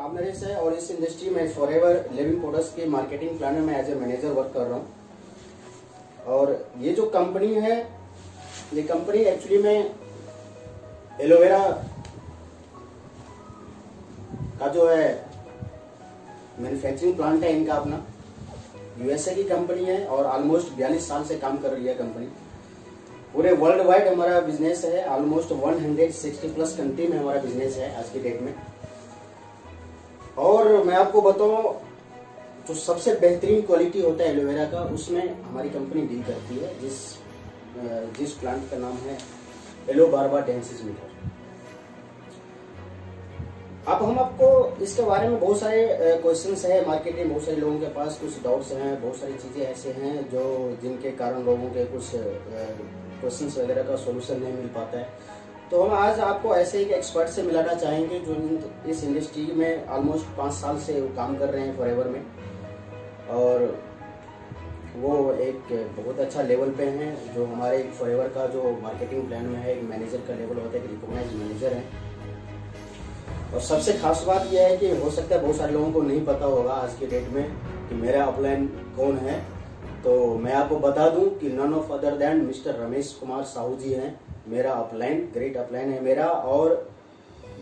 नाम नरेश है और इस इंडस्ट्री में फॉरएवर लिविंग प्रोडक्ट्स के मार्केटिंग प्लान में मैं एज ए मैनेजर वर्क कर रहा हूँ। और ये जो कंपनी है, ये कंपनी एक्चुअली में एलोवेरा का जो है मैन्युफैक्चरिंग प्लांट है इनका अपना, यूएसए की कंपनी है और ऑलमोस्ट 42 साल से काम कर रही है कंपनी। पूरे वर्ल्ड वाइड हमारा बिजनेस है, ऑलमोस्ट 160 प्लस कंट्री में हमारा बिजनेस है आज की डेट में। और मैं आपको बताऊं, जो सबसे बेहतरीन क्वालिटी होता है एलोवेरा का, उसमें हमारी कंपनी डील करती है, जिस प्लांट का नाम है एलो बारबा डेंसिस मीटर। अब हम आपको इसके बारे में बहुत सारे क्वेश्चंस है, मार्केट में बहुत सारे लोगों के पास कुछ डाउट्स हैं, बहुत सारी चीजें ऐसे हैं जो जिनके कारण लोगों के कुछ क्वेश्चंस वगैरह का सॉल्यूशन नहीं मिल पाता है। तो हम आज आपको ऐसे एक एक्सपर्ट से मिलाना चाहेंगे जो इस इंडस्ट्री में ऑलमोस्ट 5 साल से काम कर रहे हैं फॉरएवर में, और वो एक बहुत अच्छा लेवल पे हैं। जो हमारे फॉरएवर का जो मार्केटिंग प्लान में है, एक मैनेजर का लेवल होता है, एक रिकॉग्नाइज्ड मैनेजर है। और सबसे खास बात यह है कि हो सकता है बहुत सारे लोगों को नहीं पता होगा आज के डेट में कि मेरा अपलाइन कौन है। तो मैं आपको बता दूं कि none of other than mister Ramesh Kumar Sahu ji हैं मेरा अपलाइन, ग्रेट अपलाइन है मेरा, और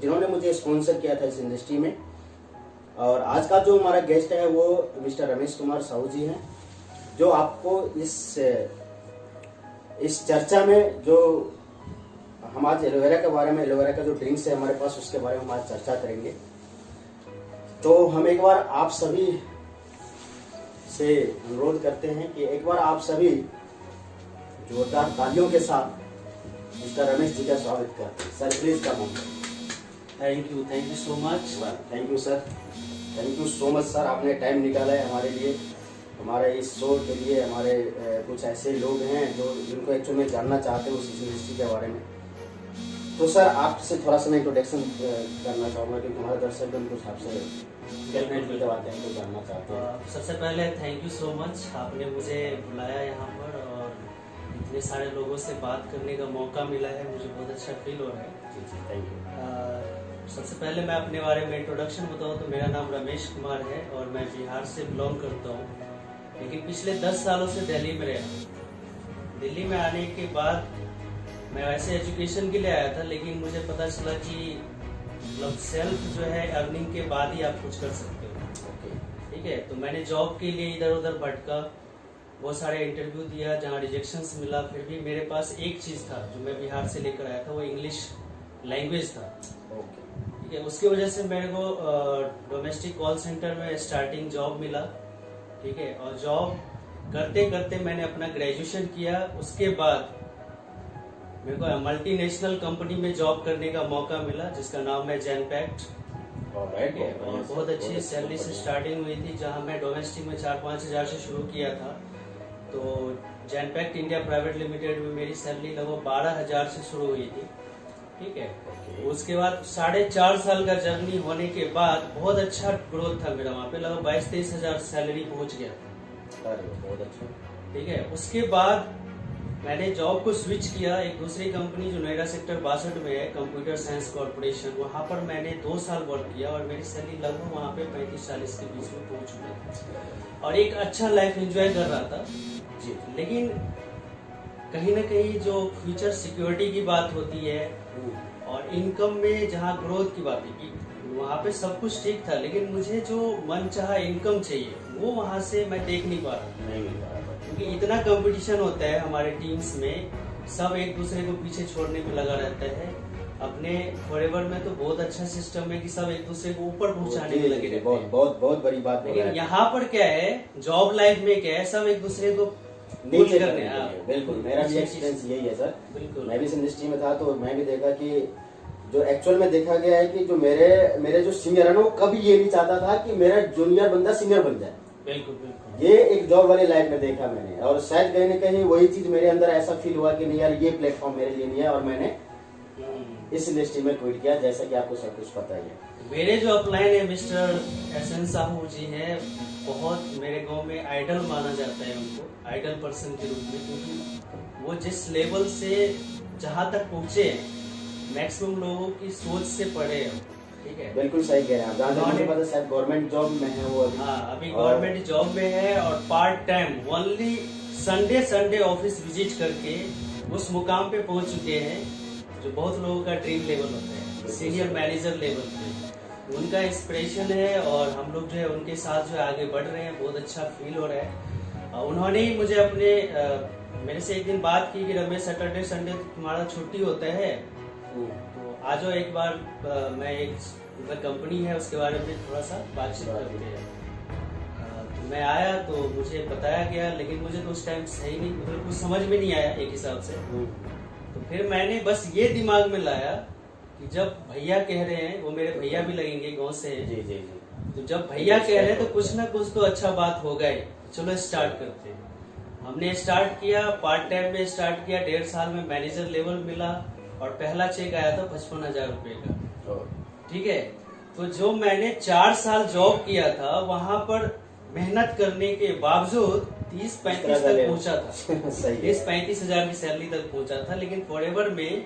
जिन्होंने मुझे स्पॉन्सर किया था इस इंडस्ट्री में। और आज का जो हमारा गेस्ट है वो मिस्टर रमेश कुमार साहू जी हैं, जो आपको इस चर्चा में, जो हम आज एलोवेरा के बारे में, एलोवेरा का जो ड्रिंक्स है हमारे पास, उसके बारे में हम आज चर्चा करेंगे। तो हम एक बार आप सभी से अनुरोध करते हैं कि एक बार आप सभी जोरदार तालियों के साथ मिस्टर रमेश जी का स्वागत करते हैं। Sir please come on. Thank you so much. Thank you sir, thank you so much sir, आपने टाइम निकाला है हमारे लिए, हमारे इस शो के लिए। हमारे कुछ ऐसे लोग हैं जो जिनको एक्चुअली में जानना चाहते हैं उस इंडस्ट्री के बारे में। तो सर आपसे थोड़ा सा मैं इंट्रोडक्शन करना चाहूँगा क्योंकि हमारे दर्शक कुछ आपसे डेफिनेटली बातें हैं तो जानना चाहते हैं। सबसे पहले थैंक यू सो मच, आपने मुझे बुलाया यहाँ पर और इतने सारे लोगों से बात करने का मौका मिला है, मुझे बहुत अच्छा फील हो रहा है। जी थैंक यू। सबसे पहले मैं अपने बारे में इंट्रोडक्शन बताऊँ तो मेरा नाम रमेश कुमार है और मैं बिहार से बिलोंग करता हूँ, लेकिन पिछले 10 सालों से दिल्ली में रहा। दिल्ली में आने के बाद मैं वैसे एजुकेशन के लिए आया था, लेकिन मुझे पता चला कि मतलब सेल्फ जो है अर्निंग के बाद ही आप कुछ कर सकते हो। ठीक है, तो मैंने जॉब के लिए इधर उधर भटका, बहुत सारे इंटरव्यू दिया जहाँ रिजेक्शंस मिला, फिर भी मेरे पास एक चीज़ था जो मैं बिहार से लेकर आया था, वो इंग्लिश लैंग्वेज था। ठीक है, उसकी वजह से मेरे को डोमेस्टिक कॉल सेंटर में स्टार्टिंग जॉब मिला। ठीक है, और जॉब करते करते मैंने अपना ग्रेजुएशन किया। उसके बाद मेरे को मल्टीनेशनल कंपनी में जॉब करने का मौका मिला जिसका नाम है जेनपैक्ट। और बहुत अच्छी सैलरी से स्टार्टिंग हुई थी, जहां मैं डोमेस्टिक में 4-5 हज़ार से शुरू किया था। तो जेनपैक्ट इंडिया प्राइवेट लिमिटेड में मेरी सैलरी लगभग 12,000 से शुरू हुई थी। ठीक है, उसके बाद 4.5 साल का जर्नी होने के बाद बहुत अच्छा ग्रोथ था मेरा, वहाँ पे लगभग 22-23 हज़ार सैलरी पहुंच गया था। बहुत अच्छा। ठीक है, उसके बाद मैंने जॉब को स्विच किया एक दूसरी कंपनी जो नोएडा सेक्टर 62 में है, कंप्यूटर साइंस कॉर्पोरेशन। वहाँ पर मैंने 2 साल वर्क किया और मेरी सैलरी लगभग वहाँ पे 35-40 के बीच में पहुंच चुकी और एक अच्छा लाइफ एंजॉय कर रहा था जी। लेकिन कहीं ना कहीं जो फ्यूचर सिक्योरिटी की बात होती है और इनकम में जहाँ ग्रोथ की बात है, वहाँ पे सब कुछ ठीक था, लेकिन मुझे जो मन चाहा इनकम चाहिए वो वहाँ से मैं देख नहीं पा रहा, क्योंकि इतना कंपटीशन होता है हमारे टीम्स में, सब एक दूसरे को पीछे छोड़ने में लगा रहता है। अपने फॉरएवर में तो बहुत अच्छा सिस्टम है कि सब एक दूसरे को ऊपर पहुंचाने में लगे रहते हैं। बहुत बड़ी बात। लेकिन यहाँ पर क्या है, जॉब लाइफ में क्या है, सब एक दूसरे को नीचे करने। बिल्कुल, मेरा भी एक्सपीरियंस यही है सर। बिल्कुल, मैं भी इस इंडस्ट्री में था तो मैं भी देखा कि जो एक्चुअल में देखा गया है कि जो मेरे जो सीनियर है ना, वो कभी ये नहीं चाहता था कि मेरा जूनियर बंदा सीनियर बन जाए। बिल्कुल, ये एक जॉब वाली लाइफ में देखा मैंने, और शायद कहीं न कहीं वही चीज मेरे अंदर ऐसा फील हुआ कि नहीं यार, ये प्लेटफॉर्म मेरे लिए नहीं है, और मैंने इस इंडस्ट्री में क्विट किया, जैसा कि आपको सब कुछ पता ही है। मेरे जो अपलाइन है मिस्टर एसएन साहू जी हैं, बहुत मेरे गांव में आइडल माना जाता है उनको, आइडल पर्सन के रूप में, क्योंकि वो जिस लेवल से जहां तक पहुंचे मैक्सिमम लोगों की सोच से पढ़े। ठीक है, बिल्कुल सही कह रहे हैं आप। जहाँ तक मुझे पता शायद गवर्नमेंट जॉब में है वो अभी। हाँ, अभी गवर्नमेंट जॉब में है और part time only Sunday office visit करके उस मुकाम पे पहुंच चुके हैं जो बहुत लोगों का ड्रीम लेवल होता है, सीनियर मैनेजर लेवल पे। उनका इंस्पिरेशन है और हम लोग जो है उनके साथ जो है आगे बढ़ रहे हैं। बहुत अच्छा फील हो रहा है। उन्होंने ही मुझे अपने मेरे से एक दिन बात की कि रमेश सैटरडे संडे तुम्हारा छुट्टी होता है तो आ जाओ एक बार, मैं एक मतलब कंपनी है उसके बारे में थोड़ा सा बातचीत करते हैं। तो मैं आया तो मुझे बताया गया, लेकिन मुझे तो उस टाइम सही नहीं, मतलब कुछ समझ में नहीं आया एक हिसाब से। तो फिर मैंने बस ये दिमाग में लाया कि जब भैया कह रहे हैं, वो मेरे भैया भी लगेंगे, गाँव से हैं। जी जी जी। तो जब भैया कह रहे हैं तो कुछ ना कुछ तो अच्छा बात होगा ही, चलो स्टार्ट करते हैं। हमने स्टार्ट किया, पार्ट टाइम में स्टार्ट किया। 1.5 साल में मैनेजर लेवल मिला और पहला चेक आया था 55,000 रुपए का। ठीक है, तो जो मैंने 4 साल जॉब किया था वहां पर मेहनत करने के बावजूद 30-35 तक पहुंचा था। 30-35 हजार की सैलरी तक पहुंचा था, लेकिन फॉरएवर में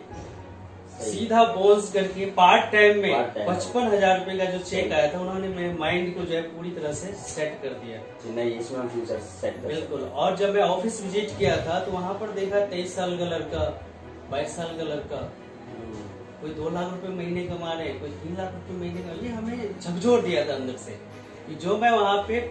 सीधा बोन्स करके पार्ट टाइम में 55,000 रुपए का जो चेक आया था, उन्होंने मेरे माइंड को जो है पूरी तरह से सेट कर दिया। नहीं, इसमें फ्यूचर सेट बिल्कुल। और जब मैं ऑफिस विजिट किया था तो वहां पर देखा 23 साल का लड़का, 22 साल का लड़का, कोई 2 लाख रुपए महीने कमा रहे, कोई 3 लाख रुपए महीने कमा। ये हमें झकझोर दिया था अंदर से कि जो मैं वहां पे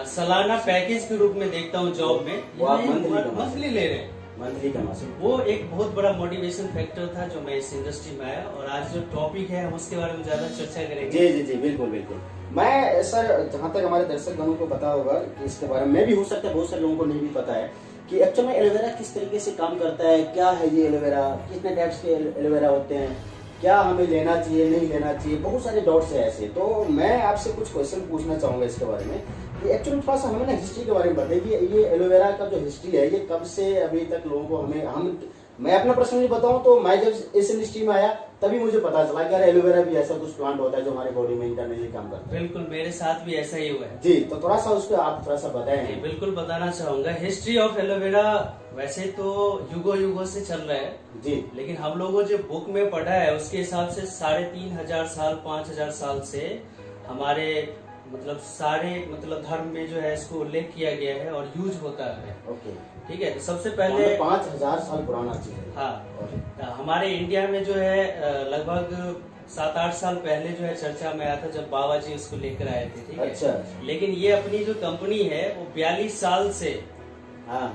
सालाना पैकेज के रूप में देखता हूँ जॉब में, मंथली ले रहे हैं, मंथली कमा सकते। वो एक बहुत बड़ा मोटिवेशन फैक्टर था जो मैं इस इंडस्ट्री में आया। और आज जो टॉपिक है हम उसके बारे में ज्यादा चर्चा करेंगे। जी जी जी, बिल्कुल बिल्कुल। मैं सर, जहाँ तक हमारे दर्शक गणों को पता होगा कि इसके बारे में भी हो सकता है बहुत सारे लोगों को नहीं भी पता है कि एक्चुअल में एलोवेरा किस तरीके से काम करता है, क्या है ये एलोवेरा, कितने टाइप्स के एलोवेरा होते हैं, क्या हमें लेना चाहिए नहीं लेना चाहिए, बहुत सारे डाउट्स है ऐसे। तो मैं आपसे कुछ क्वेश्चन पूछना चाहूंगा इसके बारे में कि एक्चुअली थोड़ा सा हमें ना हिस्ट्री के बारे में बताइए। ये एलोवेरा का जो हिस्ट्री है ये कब से अभी तक लोगों को मैं अपना पर्सनली बताऊं तो मैं जब इस इंडस्ट्री में आया तभी मुझे पता चला कि यार एलोवेरा भी ऐसा कुछ प्लांट होता है जो हमारे बॉडी में इंटरनली काम करता है। बिल्कुल, मेरे साथ भी ऐसा ही हुआ है जी। तो थोड़ा सा उस पर आप थोड़ा सा बताएं। बिल्कुल बताना चाहूंगा। हिस्ट्री ऑफ एलोवेरा वैसे तो युगों से चल रहा है जी, लेकिन हम लोगों जो बुक में पढ़ा है उसके हिसाब से 3,500 साल 5,000 साल से हमारे सारे धर्म में जो है इसको उल्लेख किया गया है और यूज होता है। ओके, ठीक है। तो सबसे पहले 5,000 साल पुराना चीज है। हाँ, हमारे इंडिया में जो है लगभग 7-8 साल पहले जो है चर्चा में आया था जब बाबा जी उसको लेकर आए थे। ठीक है। अच्छा। लेकिन ये अपनी जो कंपनी है वो 42 साल से हाँ,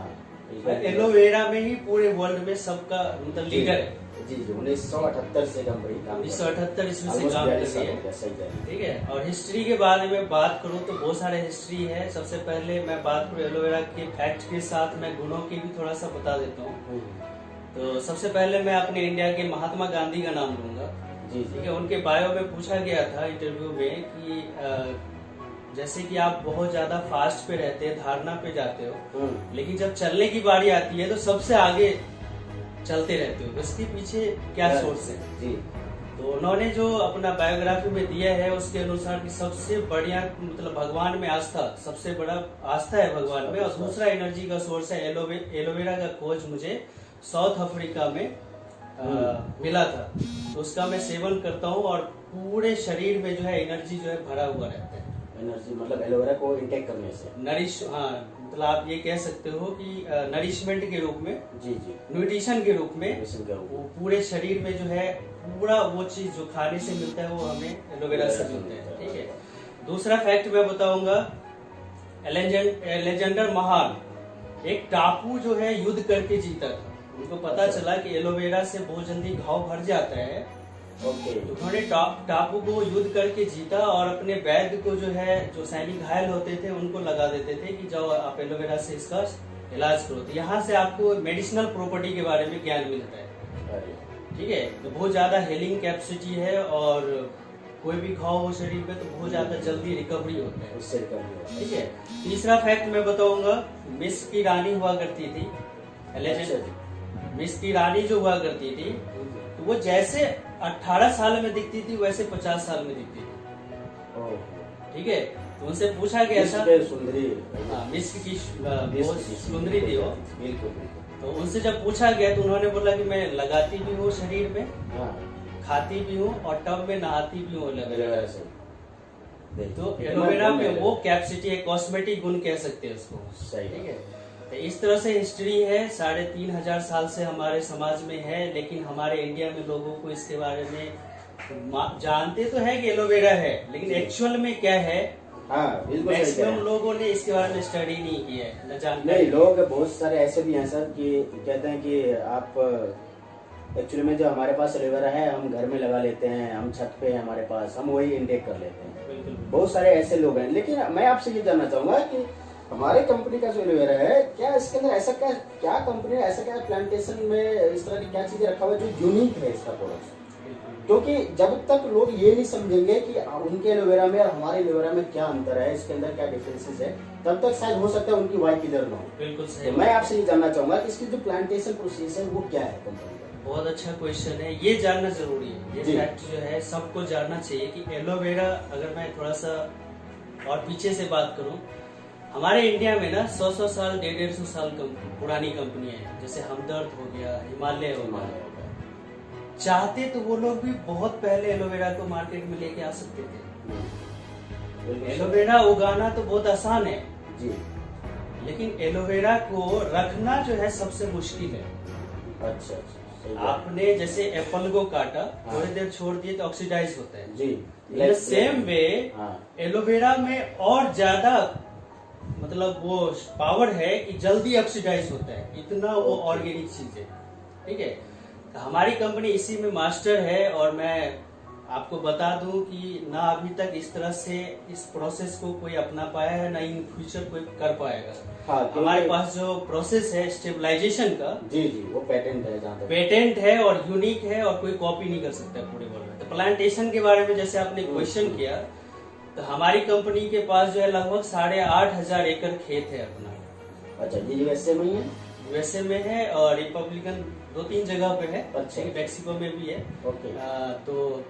एलोवेरा में ही पूरे वर्ल्ड में सबका लीडर है। जी जी, 1978 से कंपनी 1978 इसमें से काम कर रही है। ठीक है। और हिस्ट्री के बारे में बात करूं तो बहुत सारे हिस्ट्री है। सबसे पहले मैं बात करूं एलोवेरा के फैक्ट के साथ मैं गुणों की भी थोड़ा सा बता देता हूँ। तो सबसे पहले मैं अपने इंडिया के महात्मा गांधी का नाम लूंगा। जी। ठीक है। उनके बायो में पूछा गया था इंटरव्यू में कि जैसे कि आप बहुत ज्यादा फास्ट पे रहते हैं, धारणा पे जाते हो, लेकिन जब चलने की बारी आती है तो सबसे आगे चलते रहते हो, इसके पीछे क्या सोर्स है? जी। तो उन्होंने जो अपना बायोग्राफी में दिया है उसके अनुसार कि सबसे बढ़िया भगवान में आस्था, सबसे बड़ा आस्था है भगवान में। और दूसरा एनर्जी का सोर्स है एलोवेरा का खोज मुझे साउथ अफ्रीका में मिला था। तो उसका मैं सेवन करता हूँ और पूरे शरीर में जो है एनर्जी जो है भरा हुआ रहता है। एनर्जी एलोवेरा को इंटेक करने से नरिश, हाँ, आप ये कह सकते हो कि नरिशमेंट के रूप में, जी जी, न्यूट्रिशन के रूप में वो पूरे शरीर में जो है पूरा वो चीज जो खाने से मिलता है वो हमें एलोवेरा से मिलता है। ठीक है। दूसरा फैक्ट मैं बताऊंगा, एलेक्जेंडर महान एक टापू जो है युद्ध करके जीता था। उनको पता चला कि एलोवेरा से बहुत जल्दी घाव भर जाता है। ओके। उन्होंने टापू को युद्ध करके जीता और अपने वैद्य को जो है, जो सैनिक घायल होते थे उनको लगा देते थे कि जाओ आप एलोवेरा से इसका इलाज करो। तो यहाँ से आपको मेडिसिनल प्रॉपर्टी के बारे में ज्ञान मिलता है। ठीक है। तो बहुत ज्यादा हीलिंग कैपेसिटी है और कोई भी घाव हो शरीर में तो बहुत ज्यादा जल्दी रिकवरी होता है उससे। ठीक है। तीसरा फैक्ट मैं बताऊंगा, मिस्र की रानी हुआ करती थी, मिस्र की रानी जो हुआ करती थी तो वो जैसे 18 साल में दिखती थी वैसे 50 साल में दिखती थी। ठीक है। तो उनसे पूछा गया था, सुंदरी, हाँ, मिस्र की सुंदरी थी वो। बिल्कुल। तो उनसे जब पूछा गया तो उन्होंने बोला कि मैं लगाती भी हूँ शरीर में, खाती भी हूँ और टब में नहाती भी हूँ एलोवेरा एलोवेरा से। तो एलोवेरा में वो कैपेसिटी है, कॉस्मेटिक गुण कह सकते हैं उसको। सही ठीक है, तो इस तरह से हिस्ट्री है, 3,500 साल से हमारे समाज में है। लेकिन हमारे इंडिया में लोगों को इसके बारे में जानते तो है कि एलोवेरा है, लेकिन एक्चुअल में क्या है, हाँ बिल्कुल मैक्सिमम लोगों ने इसके बारे में स्टडी नहीं की है, न जानते। नहीं, लोग बहुत सारे ऐसे भी हैं सर कि कहते हैं कि आप एक्चुअली में जो हमारे पास एलोवेरा है हम घर में लगा लेते हैं, हम छत पे है हमारे पास, हम वही इनटेक कर लेते हैं। बिल्कुल, बहुत सारे ऐसे लोग हैं। लेकिन मैं आपसे ये जानना चाहूंगा कि हमारे कंपनी का जो एलोवेरा है, क्या इसके अंदर ऐसा क्या कंपनी ऐसा क्या प्लांटेशन में इस तरह की क्या चीजें रखा हुआ है जो यूनिक है इसका प्रोडक्ट? क्योंकि जब तक लोग ये नहीं समझेंगे कि उनके एलोवेरा में और हमारे एलोवेरा में क्या अंतर है, इसके अंदर क्या डिफरेंसेस है, तब तक शायद हो सकता है उनकी वाई किधर ना हो। बिल्कुल सही। तो मैं आपसे ये जानना चाहूंगा कि इसकी जो प्लांटेशन प्रोसेस है वो क्या है कंपनी का? बहुत अच्छा क्वेश्चन है, ये जानना जरूरी है। ये फैक्ट जो है सबको जानना चाहिए कि एलोवेरा, अगर मैं थोड़ा सा और पीछे से बात करूं, हमारे इंडिया में ना 100 साल 150 साल पुरानी कंपनियां हैं, जैसे हमदर्द हो गया, हिमालय हो गया। चाहते तो वो लोग भी बहुत पहले एलोवेरा को मार्केट में लेके आ सकते थे। एलोवेरा उगाना तो बहुत आसान है जी, लेकिन एलोवेरा को रखना जो है सबसे मुश्किल है। अच्छा, आपने जैसे एप्पल को काटा, थोड़ी देर छोड़ दिए तो ऑक्सीडाइज होता है जी। सेम वे एलोवेरा में और ज्यादा मतलब वो पावर है कि जल्दी ऑक्सीडाइज होता है, इतना वो ऑर्गेनिक चीज है। ठीक है, तो हमारी कंपनी इसी में मास्टर है। और मैं आपको बता दूं कि ना अभी तक इस तरह से इस प्रोसेस को कोई अपना पाया है, ना इन फ्यूचर कोई कर पाएगा। हाँ, हमारे पास जो प्रोसेस है स्टेबलाइजेशन का, जी जी, वो पेटेंट है, जहाँ तक पेटेंट है और यूनिक है और कोई कॉपी नहीं कर सकता पूरे वर्ल्ड में। तो प्लांटेशन के बारे में जैसे आपने क्वेश्चन किया, तो हमारी कंपनी के पास जो है लगभग 8,500 एकड़ खेत है अपना। अच्छा, ये यूएसए में ही है? यूएसए में है और रिपब्लिकन 2-3 जगह पे है। अच्छा, मैक्सिको में भी है। ओके। तो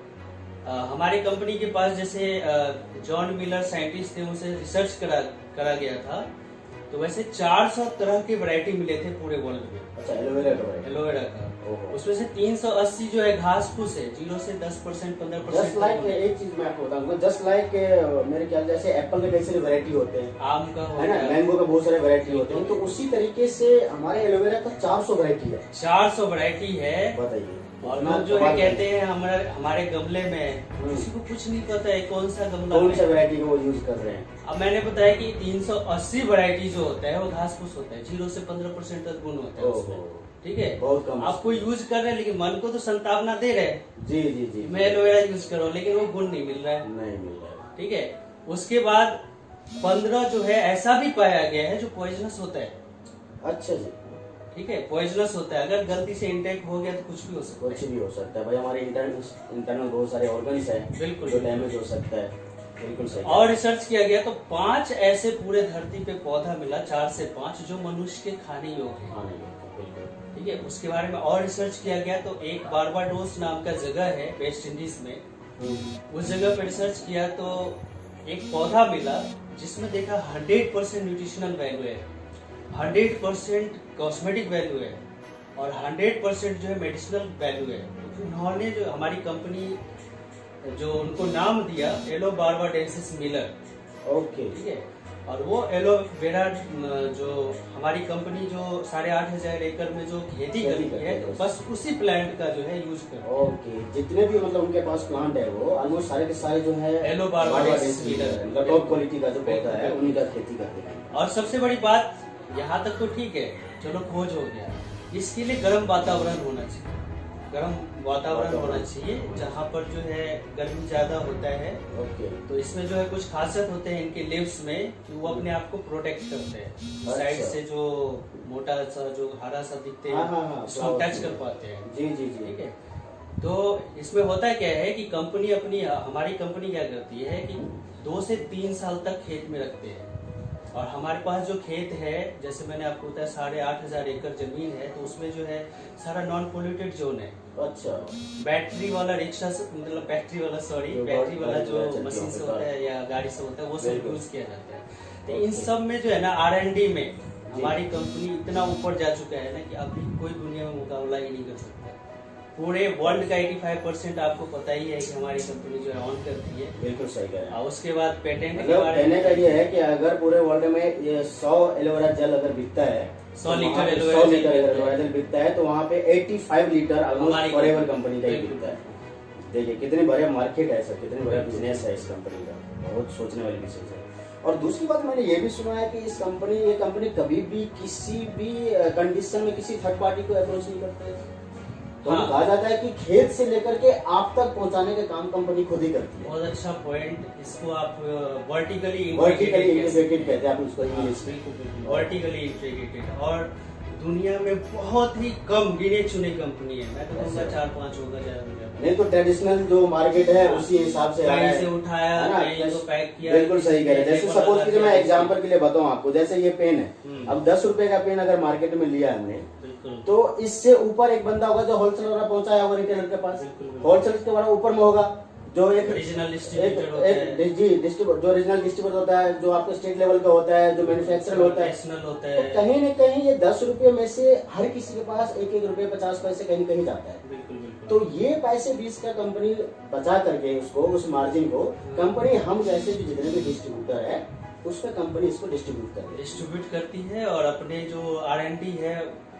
हमारी कंपनी के पास जैसे जॉन मिलर साइंटिस्ट थे, उनसे रिसर्च करा गया था, तो वैसे 400 तरह के वैरायटी मिले थे पूरे वर्ल्ड में। अच्छा, एलोवेरा का। उसमें से 380 जो है घास फूस है, 0 से 10%, 15%। जस्ट लाइक एक चीज मैं आपको बताऊंगा, जस्ट लाइक मेरे ख्याल जैसे एप्पल के कई सारे वैरायटी होते हैं, आम का है ना, मैंगो का बहुत सारे वैरायटी होते हैं, तो उसी तरीके से हमारे एलोवेरा का 400 वैरायटी है। 400 वैरायटी है। बताइए। और लोग जो है कहते हैं हमारे गमले में, किसी को कुछ नहीं पता है कौन सा गमला, कौन सा वैरायटी को वो यूज कर रहे हैं। अब मैंने बताया कि 380 वैरायटी जो होता है वो घास फूस होता है, 0 से 15% तक गुण होता है उसमें। ठीक है, बहुत कम। आप कोई यूज कर रहे हैं, लेकिन मन को तो संतावना दे रहे हैं। जी जी जी, मैं एलोवेरा यूज कर रहा हूँ, लेकिन वो गुण नहीं मिल रहा है। नहीं मिल रहा है। ठीक है, उसके बाद 15 जो है ऐसा भी पाया गया है जो पॉइजनस होता है। अच्छा जी। ठीक है, पॉइजनस होता है, अगर गलती से इंटेक हो गया तो कुछ भी हो सकता है। कुछ भी हो सकता है भाई, हमारे इंटरनल बहुत सारे ऑर्गन्स है, बिल्कुल, जो डैमेज हो सकता है। बिल्कुल सही। और रिसर्च किया गया तो 5 ऐसे पूरे धरती पे पौधा मिला, 4 से 5 जो मनुष्य के खाने योग्य है। ठीक है, उसके बारे में और रिसर्च किया गया तो एक बारबाडोस नाम का जगह है वेस्ट इंडीज में, उस जगह पे रिसर्च किया तो एक पौधा मिला जिसमें देखा 100% न्यूट्रिशनल वैल्यू है, 100% कॉस्मेटिक वैल्यू है और 100% जो है मेडिसिनल वैल्यू है। उन्होंने जो हमारी कंपनी जो उनको नाम दिया एलो बारबाडेंसिस मिलर। ओके, ठीक है, और वो एलोवेरा जो हमारी कंपनी जो 8,500 एकड़ में जो खेती करती है, तो बस उसी प्लांट का जो है यूज करते हैं। ओके, जितने भी मतलब उनके पास प्लांट है वो ऑलमोस्ट सारे के सारे जो है aloe barbadensis Miller top quality का जो पौधा है उन्हीं का खेती करते हैं। और सबसे बड़ी बात, यहाँ तक तो ठीक है, चलो खोज हो गया, इसके लिए गर्म वातावरण होना चाहिए। गर्म वातावरण होना चाहिए जहाँ पर जो है गर्मी ज्यादा होता है। ओके, तो इसमें जो है कुछ खासियत होते हैं इनके लीव्स में कि वो अपने आप को प्रोटेक्ट करते हैं। साइड से जो मोटा सा जो हरा सा दिखते हैं उसको टच कर पाते हैं। जी जी जी, ठीक है, तो इसमें होता क्या है कि हमारी कंपनी क्या करती है कि 2 से 3 साल तक खेत में रखते हैं। और हमारे पास जो खेत है, जैसे मैंने आपको बताया 8,500 एकड़ जमीन है, तो उसमें जो है सारा नॉन पोल्यूटेड जोन है। अच्छा, बैटरी वाला रिक्शा मतलब बैटरी वाला जो मशीन से होता है या गाड़ी से होता है वो सब यूज किया जाता है। तो इन सब में जो है ना R&D में हमारी कंपनी इतना ऊपर जा चुका है ना कि अभी कोई दुनिया में मुकाबला ही नहीं कर सकता। पूरे वर्ल्ड का 85% आपको पता ही है कि हमारी कंपनी जो है ऑन करती है। बिल्कुल सही कह रहे हैं। और उसके बाद पेटेंट के मतलब बारे कहने का में ये है कि अगर पूरे वर्ल्ड में ये 100 एलोवेरा जेल अगर बिकता है, 100 litre 100 aloe vera litre jail aloe vera gel बिकता है, तो वहाँ पे 85 लीटर ऑलमोस्ट हमारी फॉरएवर कंपनी का ही बिल्कुल। बिकता है। देखिए कितनी बड़े मार्केट है सर, कितनी बड़ा बिजनेस है इस कंपनी का, बहुत सोचने वाली भी चीज है। और दूसरी बात मैंने ये भी सुना है कि ये कंपनी कभी भी किसी भी कंडीशन में किसी थर्ड पार्टी को अप्रोच नहीं करते है। तो हाँ। कहा जाता है कि खेत से लेकर के आप तक पहुंचाने का काम कंपनी खुद ही करती है। बहुत अच्छा पॉइंट। इसको आप वर्टिकली इंटीग्रेटेड कहते हैं आप उसको इंग्लिश में। Vertically integrated. और दुनिया में बहुत ही कम गिने चुने कंपनी है, मैं तो कहूँगा 4-5 होगा ज्यादा। नहीं तो ट्रेडिशनल जो मार्केट है उसी हिसाब से कहीं से उठाया, कहीं तो पैक किया। बिल्कुल सही कह रहे हैं। जैसे सपोज कीजिए मैं एग्जांपल के लिए बताऊं आपको, जैसे ये पेन है, अब 10 रुपए का पेन अगर मार्केट में लिया हमने, तो इससे ऊपर एक बंदा होगा जो होलसेल वाला पहुंचाया होगा रिटेलर के पास, होलसेल के वाला ऊपर में होगा जो एक रीजनल डिस्ट्रीब्यूटर होता है, जो रीजनल डिस्ट्रीब्यूटर होता है, जो आपके स्टेट लेवल का होता है, जो मैन्युफैक्चरर होता है। तो कहीं न कहीं ये 10 रुपए में से हर किसी के पास 1-1 रुपए 50 पैसे कहीं कहीं जाता है। तो ये पैसे 20 का कंपनी बचा करके उसको, उस मार्जिन को कंपनी हम जैसे जो जितने भी डिस्ट्रीब्यूटर है उसमें कंपनी इसको डिस्ट्रीब्यूट करती है और अपने जो R&D है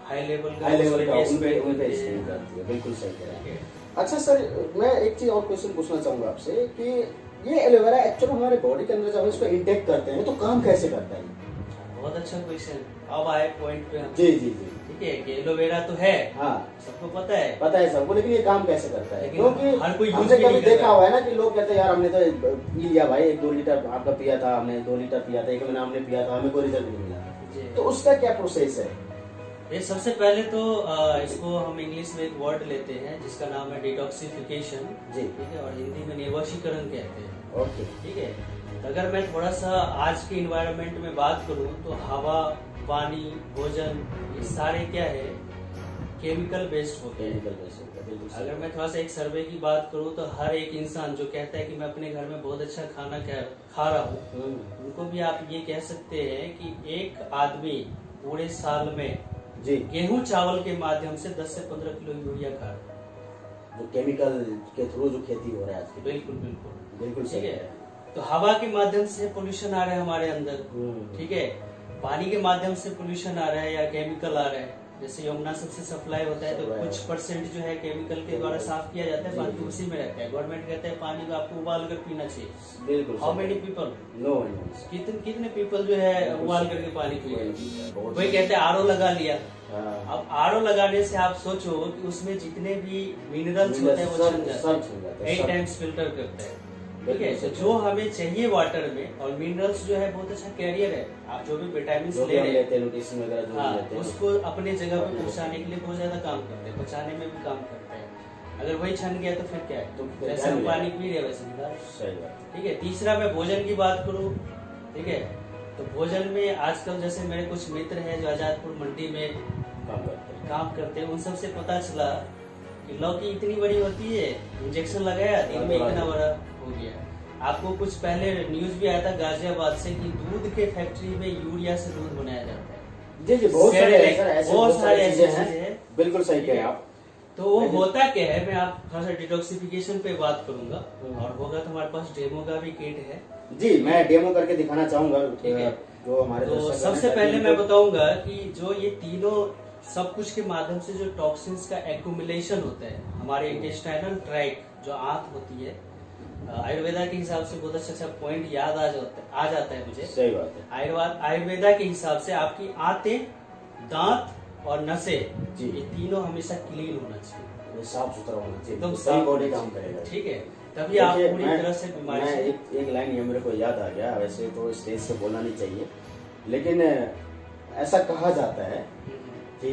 हाई लेवल का उनपे स्पेंड करती है। बिल्कुल सही कह रहे हैं। अच्छा सर, मैं एक चीज और क्वेश्चन पूछना चाहूंगा आपसे कि ये एलोवेरा एक्चुअली हमारे बॉडी के अंदर जब इसको इंटेक करते हैं तो काम कैसे करता है? बहुत अच्छा क्वेश्चन। अब आए पॉइंट पे। जी। ठीक है कि एलोवेरा तो है, हाँ सबको पता है सबको, लेकिन ये काम कैसे करता है? क्योंकि हर कोई हमने कभी देखा हुआ है ना कि लोग कहते हैं यार हमने तो पी लिया भाई, 1-2 लीटर आपका पिया था, हमने 2 लीटर पिया था, 1 महीना हमने पिया था, हमें कोई रिजल्ट नहीं मिला। तो उसका क्या प्रोसेस है? ये सबसे पहले तो इसको हम इंग्लिश में एक वर्ड लेते हैं जिसका नाम है डिटॉक्सिफिकेशन। जी ठीक है। और हिंदी में निर्वशीकरण कहते हैं। ओके ठीक है। तो अगर मैं थोड़ा सा आज के इन्वायरमेंट में बात करूं तो हवा, पानी, भोजन, ये सारे क्या है, केमिकल बेस्ड होते हैं। अगर मैं थोड़ा सा एक सर्वे की बात करूं तो हर एक इंसान जो कहता है कि मैं अपने घर में बहुत अच्छा खाना खा रहा हूं, उनको भी आप ये कह सकते हैं कि एक आदमी पूरे साल में जी गेहूं चावल के माध्यम से 10 से 15 किलो यूरिया खा रहा है, जो केमिकल के थ्रू जो खेती हो रहा है आज। बिल्कुल सही है। तो हवा के माध्यम से पोल्यूशन आ रहा है हमारे अंदर, ठीक है। पानी के माध्यम से पोल्यूशन आ रहा है या केमिकल आ रहा है, जैसे यमुना सबसे सप्लाई होता है तो कुछ परसेंट जो है केमिकल के द्वारा साफ किया जाता है, बाकी उसी में रहता है। गवर्नमेंट कहता है पानी को आपको उबाल कर पीना चाहिए। बिल्कुल। How many people? नो। कितने पीपल जो है उबाल करके पानी पिए? वही कहते हैं आरओ लगा लिया। अब आरओ लगाने से आप सोचो कि उसमें जितने भी मिनरल्स होते हैं वो छन जाते हैं, 8 टाइम्स फिल्टर करते हैं। ठीक है। तो जो हमें चाहिए वाटर में, और मिनरल्स जो है बहुत अच्छा कैरियर है, आप जो भी विटामिन ले रहे हैं उसको अपने जगह पे पहुंचाने के लिए बहुत ज्यादा काम करते हैं, बचाने में भी काम करते हैं। अगर वही छन गया तो फिर क्या है, तो जैसे हम पानी पी रहे वैसे निकाल। ठीक है। तीसरा मैं भोजन की बात करूँ, ठीक है, तो भोजन में आजकल जैसे मेरे कुछ मित्र हैं जो आजादपुर मंडी में काम करते हैं, उन सबसे पता चला कि लौकी इतनी बड़ी होती है, इंजेक्शन लगाया दिन में इतना बड़ा हो गया। आपको कुछ पहले न्यूज भी आया था गाजियाबाद से कि दूध के फैक्ट्री में यूरिया से दूध बनाया जाता है। जी बहुत सारे ऐसे हैं। बिल्कुल सही कह रहे हैं आप। तो वो होता क्या है, मैं आप थोड़ा सा डिटॉक्सिफिकेशन पे बात करूंगा, और होगा तो हमारे पास डेमो का भी किट है। जी मैं डेमो करके दिखाना चाहूंगा। ठीक है। जो हमारे तो सबसे पहले मैं बताऊंगा कि जो ये तीनों सब कुछ के माध्यम से जो टॉक्सिन्स का एक्यूमुलेशन होता है हमारे इंटेस्टाइनल ट्रैक्ट जो आंत होती है, आयुर्वेदा के हिसाब से बहुत अच्छा पॉइंट याद आ जाता है मुझे। सही बात है। आयुर्वेदा के हिसाब से आपकी आंतें, दांत और नसें, ये तीनों हमेशा क्लीन होना चाहिए, साफ सुथरा होना चाहिए, एकदम सही बॉडी काम करेगा। ठीक है। तभी आप पूरी तरह से बीमारी से। एक लाइन ये मेरे को याद आ गया, वैसे तो स्टेज से बोलना नहीं चाहिए, लेकिन ऐसा कहा जाता है कि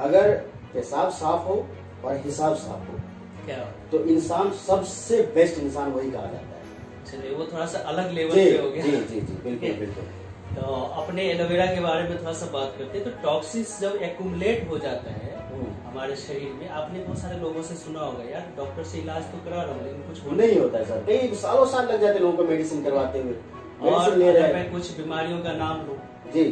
अगर पेशाब साफ हो और हिसाब साफ हो क्या तो इंसान सबसे बेस्ट इंसान वही कहा जाता है। चलिए वो थोड़ा सा अलग लेवल पे हो गया। जी बिल्कुल। तो अपने एलोवेरा के बारे में थोड़ा सा बात करते हैं। तो टॉक्सिन्स जब एक्यूमुलेट हो जाता है हमारे शरीर में, आपने बहुत सारे लोगों से सुना होगा यार डॉक्टर से इलाज तो करा रहा हूँ लेकिन कुछ नहीं होता है सर, कई सालों साल लग जाते लोगों को मेडिसिन करवाते हुए। और अगर मैं कुछ बीमारियों का नाम लूं, जी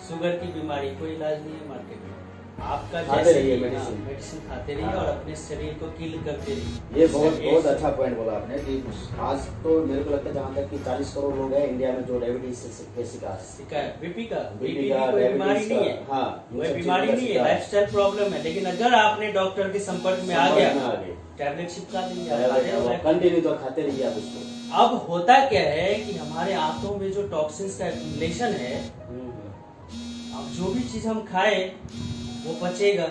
शुगर की बीमारी, कोई इलाज नहीं है मार्केट में। आपका खाते रहिए मेडिसिन। मेडिसिन खाते रहिए और अपने शरीर को किल करते रहिए। ये बहुत अच्छा पॉइंट बोला आपने कि आज तो मेरे को लगता है जहाँ तक कि 40 करोड़ लोग हैं इंडिया में जो डायबिटीज के शिकार बीपी का कोई बीमारी नहीं है। हाँ, कोई बीमारी नहीं है, लाइफस्टाइल प्रॉब्लम है। लेकिन अगर आपने डॉक्टर के संपर्क में आ गया, टैबलेट चिपका देंगे, कंटिन्यू तो खाते रहिए आप उसको। अब होता क्या है कि हमारे आंतों में जो टॉक्सिन्स का एक्युमुलेशन है, अब जो भी चीज हम खाए वो पचेगा,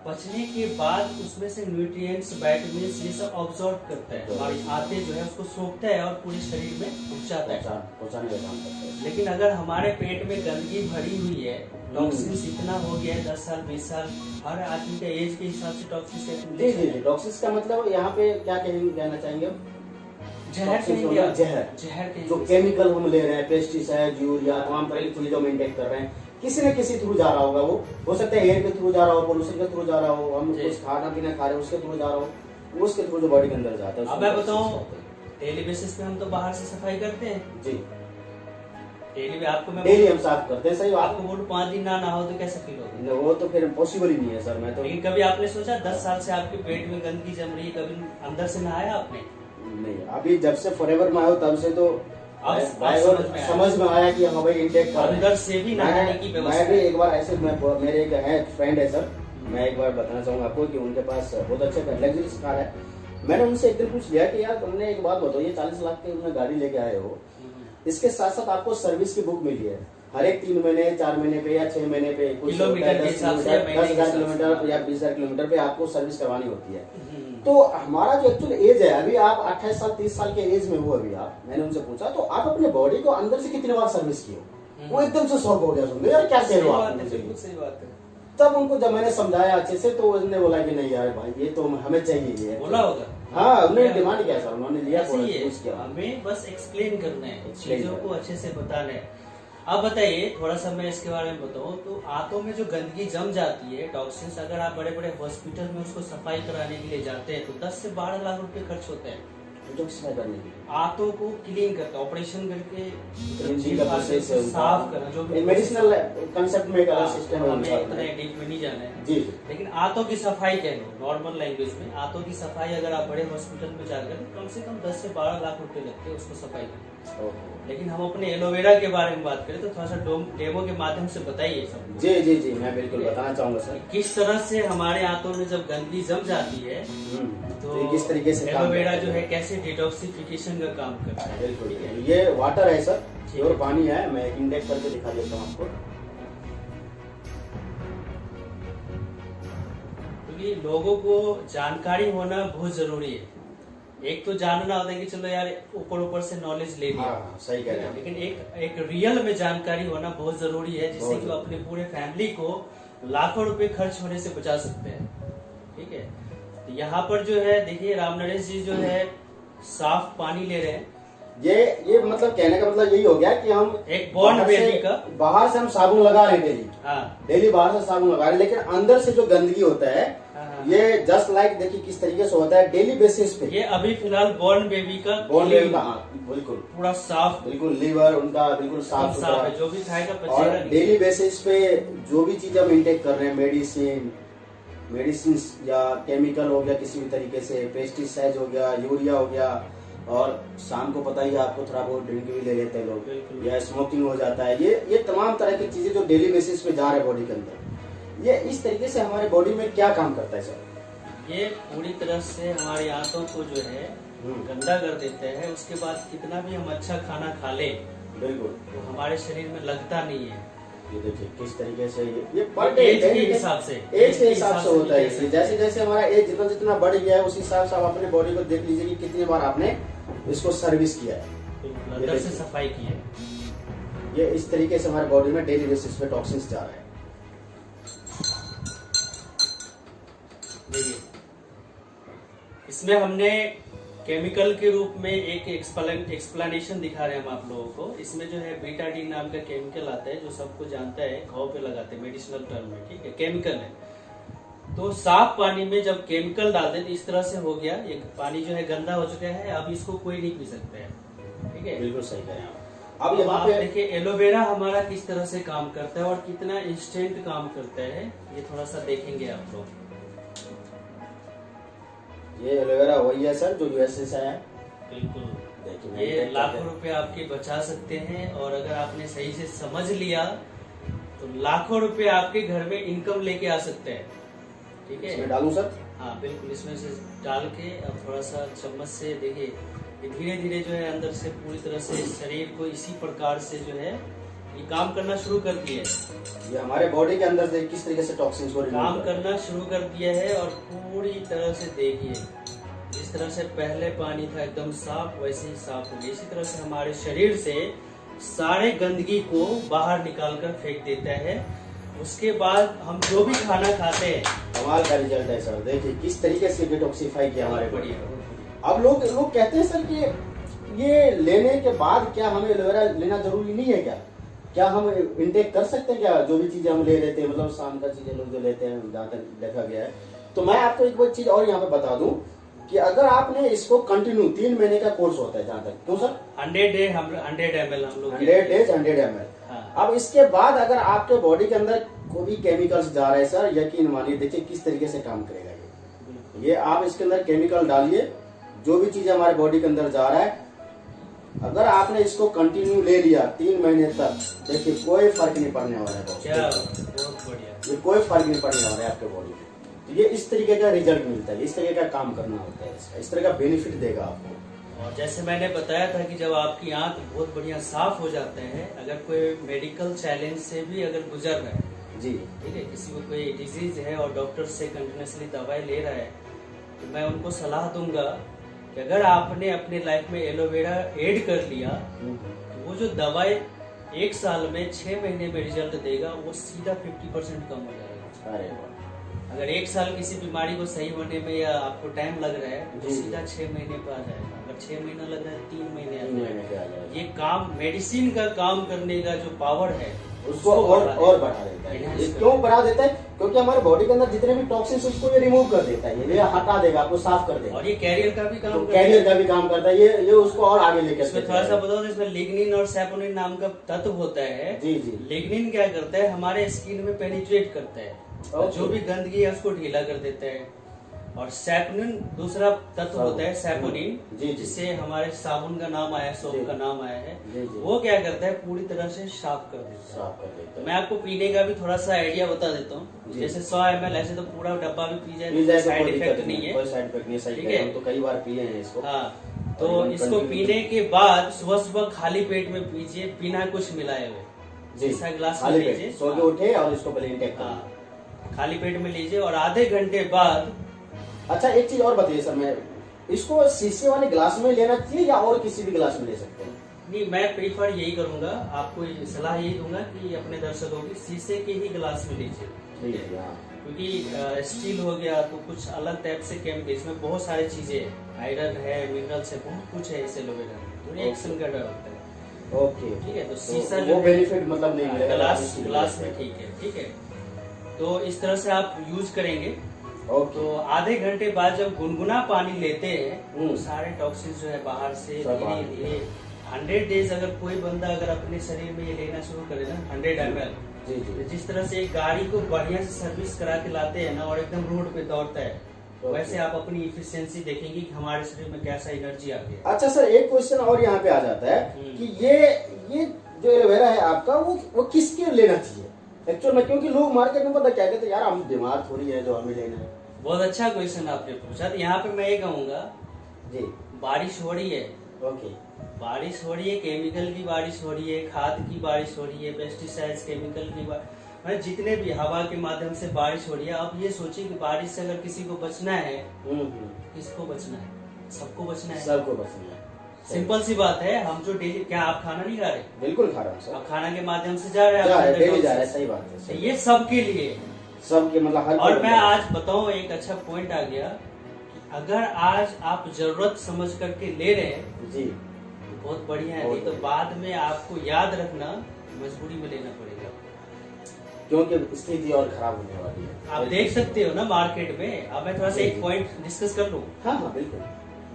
पचने के बाद उसमें से न्यूट्रिएंट्स, विटामिन्स ये सब ऑब्जॉर्ब करता है, हमारी आंतें जो है उसको सोखता है और पूरे शरीर में पहुंचाता है, पहुंचाने का काम करता है। लेकिन अगर हमारे पेट में गंदगी भरी हुई है, टॉक्सिन्स इतना हो गया है, 10 साल 20 साल, हर आदमी का एज के हिसाब से टॉक्सिन्स का एक्युमुलेशन है। टॉक्सिन्स का मतलब यहाँ पे क्या कहना चाहेंगे? जहर जो केमिकल हम ले रहे हैं, पेस्टिसाइड, यूरिया, तमाम तरह की चीजों में इंटेक कर रहे हैं, किसी न किसी थ्रू जा रहा होगा। वो हो सकता है एयर के थ्रू जा रहा हो, पोल्यूशन के थ्रू जा रहा हो, हम कुछ खाना पीना खा रहे हैं उसके थ्रू जा रहा हो, उसके थ्रू जो बॉडी के अंदर जाता है। अब मैं बताऊं, डेली बेसिस पे हम तो बाहर से सफाई करते हैं जी, डेली हम साफ करते हैं। सही बात। आपको बोलूं 5 दिन ना हो तो कैसे फील होगा? वो तो फिर पॉसिबल ही नहीं है सर। मैं तो लेकिन कभी आपने सोचा 10 साल से आपके पेट में गंदगी जम रही है, कभी अंदर से नहाया आपने? नहीं, अभी जब से फॉरएवर में आया तब से तो समझ में आया कि हम भाई इंटेक कर अंदर से भी नहाने की व्यवस्था। मैं भी एक बार ऐसे, मेरे एक है फ्रेंड है सर, मैं एक बार बताना चाहूंगा आपको कि उनके पास बहुत अच्छे लग्जरीज कार है। मैंने उनसे एक दिन पूछ लिया कि यार तुमने एक बात बताओ, ये 40 लाख के उन्हें गाड़ी लेके आए हो, इसके साथ साथ आपको सर्विस की बुक मिली है हर एक 3 महीने 4 महीने पे या 6 महीने पे, कुछ 10,000 किलोमीटर या 20,000 किलोमीटर पे आपको सर्विस करवानी होती है। तो हमारा जो एक्चुअल एज है, अभी आप 28 साल 30 साल के एज में हो अभी आप, मैंने उनसे पूछा तो आप अपने बॉडी को अंदर से कितने बार सर्विस किए? वो एकदम से शॉक हो गया, सुन यार क्या कह रहे हो आप? सही बात है। तब उनको जब मैंने समझाया अच्छे से तो उन्होंने बोला कि नहीं यार भाई ये तो हमें चाहिए, ये बोला होगा। हाँ, उन्होंने डिमांड किया सर, उन्होंने लिया। हमें बस एक्सप्लेन करना है, चीजों को अच्छे से बताना है। अब बताइए, थोड़ा सा मैं इसके बारे में बताऊं तो आंतों में जो गंदगी जम जाती है, टॉक्सिन्स, अगर आप बड़े बड़े हॉस्पिटल में उसको सफाई कराने के लिए जाते हैं तो 10 से 12 लाख रुपए खर्च होते हैं आंतों को क्लीन करके, ऑपरेशन करके साफ करना, जो भी मेडिसिनल कंसेप्ट में एक अलग सिस्टम है, हमें इतना डीप में नहीं जाना है जी। लेकिन आंतों की सफाई कह लो नॉर्मल लैंग्वेज में, आंतों की सफाई अगर आप बड़े हॉस्पिटल में जाकर कम से कम 10 से 12 लाख रुपए लगते हैं उसको सफाई करने। लेकिन हम अपने एलोवेरा के बारे में बात करें तो थोड़ा सा डेमो के माध्यम से बताइए सब। जी जी जी, मैं बिल्कुल बताना चाहूंगा सर, किस तरह से हमारे आंतों में जब गंदगी जम जाती है तो किस तरीके से एलोवेरा जो है कैसे डिटॉक्सिफिकेशन का काम करता है। बिल्कुल, ये वाटर है सर, प्योर पानी है, मैं इंडेक्स करके दिखा देता हूँ आपको। क्योंकि लोगों को जानकारी होना बहुत जरूरी है। एक तो जानना होता है कि चलो यार ऊपर से नॉलेज ले लिया, सही कह रहे हैं, लेकिन एक रियल में जानकारी होना बहुत जरूरी है, जिससे कि वो अपने पूरे फैमिली को लाखों रुपए खर्च होने से बचा सकते हैं। ठीक है, तो यहाँ पर जो है देखिए राम नरेश जी जो है साफ पानी ले रहे हैं। ये मतलब कहने का मतलब यही हो गया कि हम एक बॉन्ड बेबी का बाहर से हम साबुन लगा रहे हैं डेली बाहर से साबुन लगा रहे हैं, लेकिन अंदर से जो गंदगी होता है ये जस्ट लाइक देखिए किस तरीके से होता है डेली बेसिस पे। ये अभी फिलहाल बॉर्न बेबी का बिल्कुल पूरा साफ, बिल्कुल लीवर उनका बिल्कुल साफ है, जो भी खाएगा पचेगा। और डेली बेसिस पे जो भी चीज हम इंटेक कर रहे हैं, मेडिसिन या केमिकल हो गया, किसी भी तरीके से पेस्टिसाइड हो गया, यूरिया हो गया, और शाम को पता ही है आपको थोड़ा बहुत ड्रिंक भी ले लेते हैं लोग, या स्मोकिंग हो जाता है। ये तमाम तरह की चीजें जो डेली बेसिस पे जा रहे हैं बॉडी के अंदर, ये इस तरीके से हमारे बॉडी में क्या काम करता है सर? ये पूरी तरह से हमारी आंतों को जो है गंदा कर देते हैं। उसके बाद कितना भी हम अच्छा खाना खा ले, बिल्कुल, तो हमारे शरीर में लगता नहीं है। ये देखिए किस तरीके से ये पर एज के हिसाब से होता है। जैसे जैसे हमारा एज जितना जितना बढ़ गया है उस हिसाब से आप अपने बॉडी को देख लीजिए कि कितनी बार आपने इसको सर्विस किया है, अंदर से सफाई की है। ये इस तरीके से हमारे बॉडी में डेली बेसिस पे टॉक्सिन्स जा रहे हैं। देखिए इसमें हमने केमिकल के रूप में एक एक्सप्लेनेशन दिखा रहे हैं हम आप लोगों को। इसमें जो है बीटाडीन नाम का केमिकल आता है, जो सबको जानता है, घाव पे लगाते हैं मेडिसिनल टर्म में। ठीक है, केमिकल है। तो साफ पानी में जब केमिकल डाल दे तो इस तरह से हो गया, ये पानी जो है गंदा हो चुका है, अब इसको कोई नहीं पी सकता है। ठीक है, बिल्कुल सही कह रहे हैं आप। अब यहाँ आप पे देखिए एलोवेरा हमारा किस तरह से काम करता है और कितना इंस्टेंट काम करता है, ये थोड़ा सा देखेंगे आप लोग। ये एलोवेरा वही है सर जो यूएसए से है। बिल्कुल, देखिए ये लाखों रुपए आपके बचा सकते हैं, और अगर आपने सही से समझ लिया तो लाखों रुपए आपके घर में इनकम लेके आ सकते हैं। ठीक है, इसमें डालूं सर? हाँ बिल्कुल, इसमें से डाल के अब थोड़ा सा चम्मच से देखिए, ये धीरे धीरे जो है अंदर से पूरी तरह से शरीर को इसी प्रकार से जो है ये काम करना शुरू कर दिया है। ये हमारे बॉडी के अंदर से किस तरीके से टॉक्सिन्स को काम करना शुरू कर दिया है, और पूरी तरह से देखिए जिस तरह से पहले पानी था एकदम साफ, वैसे ही साफ हो गया। इसी तरह से हमारे शरीर से सारे गंदगी को बाहर निकाल कर फेंक देता है। उसके बाद हम जो भी खाना खाते हैं, कमाल का रिजल्ट है सर। देखिए किस तरीके से डिटॉक्सिफाई किया हमारे बॉडी बढ़िया। को। अब लोग कहते हैं सर कि ये लेने के बाद क्या हमें एलोवेरा लेना जरूरी नहीं है क्या? क्या हम इनटेक कर सकते हैं क्या? जो भी चीजें हम ले लेते हैं, मतलब शाम का चीजें लोग जो लेते हैं, जहाँ तक देखा गया है। तो मैं आपको एक चीज और यहाँ पे बता दूं कि अगर आपने इसको कंटिन्यू 3 महीने का कोर्स होता है जहाँ तक, क्यों सर? 100 डे 100 ml हम लोग 100 डेज 100 ml। अब इसके बाद अगर आपके बॉडी के अंदर कोई भी केमिकल्स जा रहे हैं सर, यकीन मानिए देखिए किस तरीके से काम करेगा ये आप इसके अंदर केमिकल डालिए, जो भी चीज हमारे बॉडी के अंदर जा रहा है, अगर आपने इसको कंटिन्यू ले लिया 3 महीने तक, देखिए कोई फर्क नहीं पड़ने वाला है। बहुत बढ़िया, ये कोई फर्क नहीं पड़ने वाला है आपके बॉडी में। तो ये इस तरीके का रिजल्ट मिलता है, इस तरीके का काम करना होता है इसका, इस तरह का बेनिफिट देगा आपको। और जैसे मैंने बताया था कि जब आपकी आंख बहुत बढ़िया साफ हो जाते हैं, अगर कोई मेडिकल चैलेंज से भी अगर गुजर रहा है जी, ठीक है, किसी को कोई डिजीज है और डॉक्टर से कंटिन्यूसली दवाई ले रहा है, तो मैं उनको सलाह दूंगा कि अगर आपने अपने लाइफ में एलोवेरा ऐड कर लिया तो वो जो दवाई 1 साल में 6 महीने में रिजल्ट देगा, वो सीधा 50% कम हो जाएगा। अरे वाह। अगर 1 साल किसी बीमारी को सही होने में या आपको टाइम लग रहा है तो जी। सीधा 6 महीने पे आ जाएगा। अगर 6 महीना लग रहा है 3 महीने आ 3 महीने जाएगा। पे आ जाएगा। ये काम मेडिसिन का काम करने का जो पावर है उसको और बढ़ा देता है। ये क्यों बढ़ा देता है? क्योंकि हमारे बॉडी के अंदर जितने भी टॉक्सिन्स उसको ये रिमूव कर देता है, ये हटा देगा, आपको साफ कर देगा। और ये कैरियर का भी काम तो कैरियर का भी काम करता है, ये उसको और आगे लेकर। इसमें थोड़ा सा बताओ, इसमें लिग्निन और सैपोनिन नाम का तत्व होता है। जी जी। लिग्निन क्या करता है, हमारे स्किन में पेनिट्रेट करता है, जो भी गंदगी है उसको ढीला कर देता है। और सैपोनिन दूसरा तत्व होता है सैपोनिन, जिससे हमारे साबुन का नाम आया, सोप का नाम आया है। वो क्या करता है, पूरी तरह से साफ कर देता है। मैं आपको पीने का भी थोड़ा सा आइडिया बता देता हूँ। जैसे 100 ml, ऐसे तो पूरा डब्बा भी पी जाए, साइड इफेक्ट नहीं है, कोई साइड इफेक्ट नहीं है। ठीक है, तो कई बार पिए हैं इसको। हाँ, तो इसको पीने के बाद सुबह सुबह खाली पेट में पीजिए, बिना कुछ मिलाए हुए। जैसा गिलास में लीजिए, सो के उठे और इसको पहले इंटेक खाली पेट में लीजिए, और आधे घंटे बाद। अच्छा एक चीज और बताइए सर, मैं इसको शीशे वाले गिलास में लेना चाहिए या और किसी भी गिलास में ले सकते हैं? नहीं, मैं प्रीफर यही करूंगा, आपको सलाह यही दूंगा कि अपने दर्शकों की शीशे के ही गिलास में लीजिए। क्योंकि स्टील हो गया तो कुछ अलग टाइप से केमिकल, इसमें बहुत सारी चीजें, आयरन है, मिनरल्स है, बहुत कुछ है इस एलोवेरा में, रिएक्शन का डर होता है। ओके ठीक है, तो शीशा वो बेनिफिट मतलब नहीं मिलेगा गिलास में। ठीक है, ठीक है, तो इस तरह से आप यूज करेंगे। तो आधे घंटे बाद जब गुनगुना पानी लेते हैं तो सारे टॉक्सिन्स जो है बाहर से धीरे धीरे 100 डेज अगर कोई बंदा अगर अपने शरीर में ये लेना शुरू करे ना 100 ml, जिस तरह से एक गाड़ी को बढ़िया से सर्विस करा के लाते हैं ना और एकदम रोड पे दौड़ता है, वैसे आप अपनी इफिशियंसी देखेंगे कि हमारे शरीर में कैसा एनर्जी आ गया। अच्छा सर, एक क्वेश्चन और यहाँ पे आ जाता है कि ये जो एलोवेरा है आपका, वो किसके लेना चाहिए एक्चुअल में? क्योंकि लोग मार्केट में पता क्या कहते हैं, यार हम बीमार थोड़ी है जो हमें लेना है। बहुत अच्छा क्वेश्चन आपने पूछा। तो यहाँ पे मैं ये कहूँगा जी, बारिश हो रही है, ओके, बारिश हो रही है, केमिकल की बारिश हो रही है, खाद की बारिश हो रही है, पेस्टिसाइड्स, केमिकल की मतलब जितने भी हवा के माध्यम से बारिश हो रही है। अब ये सोचिए कि बारिश से अगर किसी को बचना है, किसको बचना है? सबको बचना है, सबको बचना है। सिंपल सी बात है। हम जो डेली, क्या आप खाना नहीं खा रहे? बिल्कुल खा रहा हूँ सर। आप खाना के माध्यम से जा रहे हैं, डेली जा रहे हैं, सही बात है। ये सबके लिए, सबके मतलब हर। और मैं आज बताऊं, एक अच्छा पॉइंट आ गया कि अगर आज आप जरूरत समझ करके ले रहे हैं जी, तो बहुत बढ़िया है, नहीं तो बाद में आपको याद रखना मजबूरी में लेना पड़ेगा, क्योंकि स्थिति और खराब होने वाली है। आप देख सकते हो ना मार्केट में। अब मैं थोड़ा सा एक पॉइंट डिस्कस कर लूं। हाँ बिल्कुल।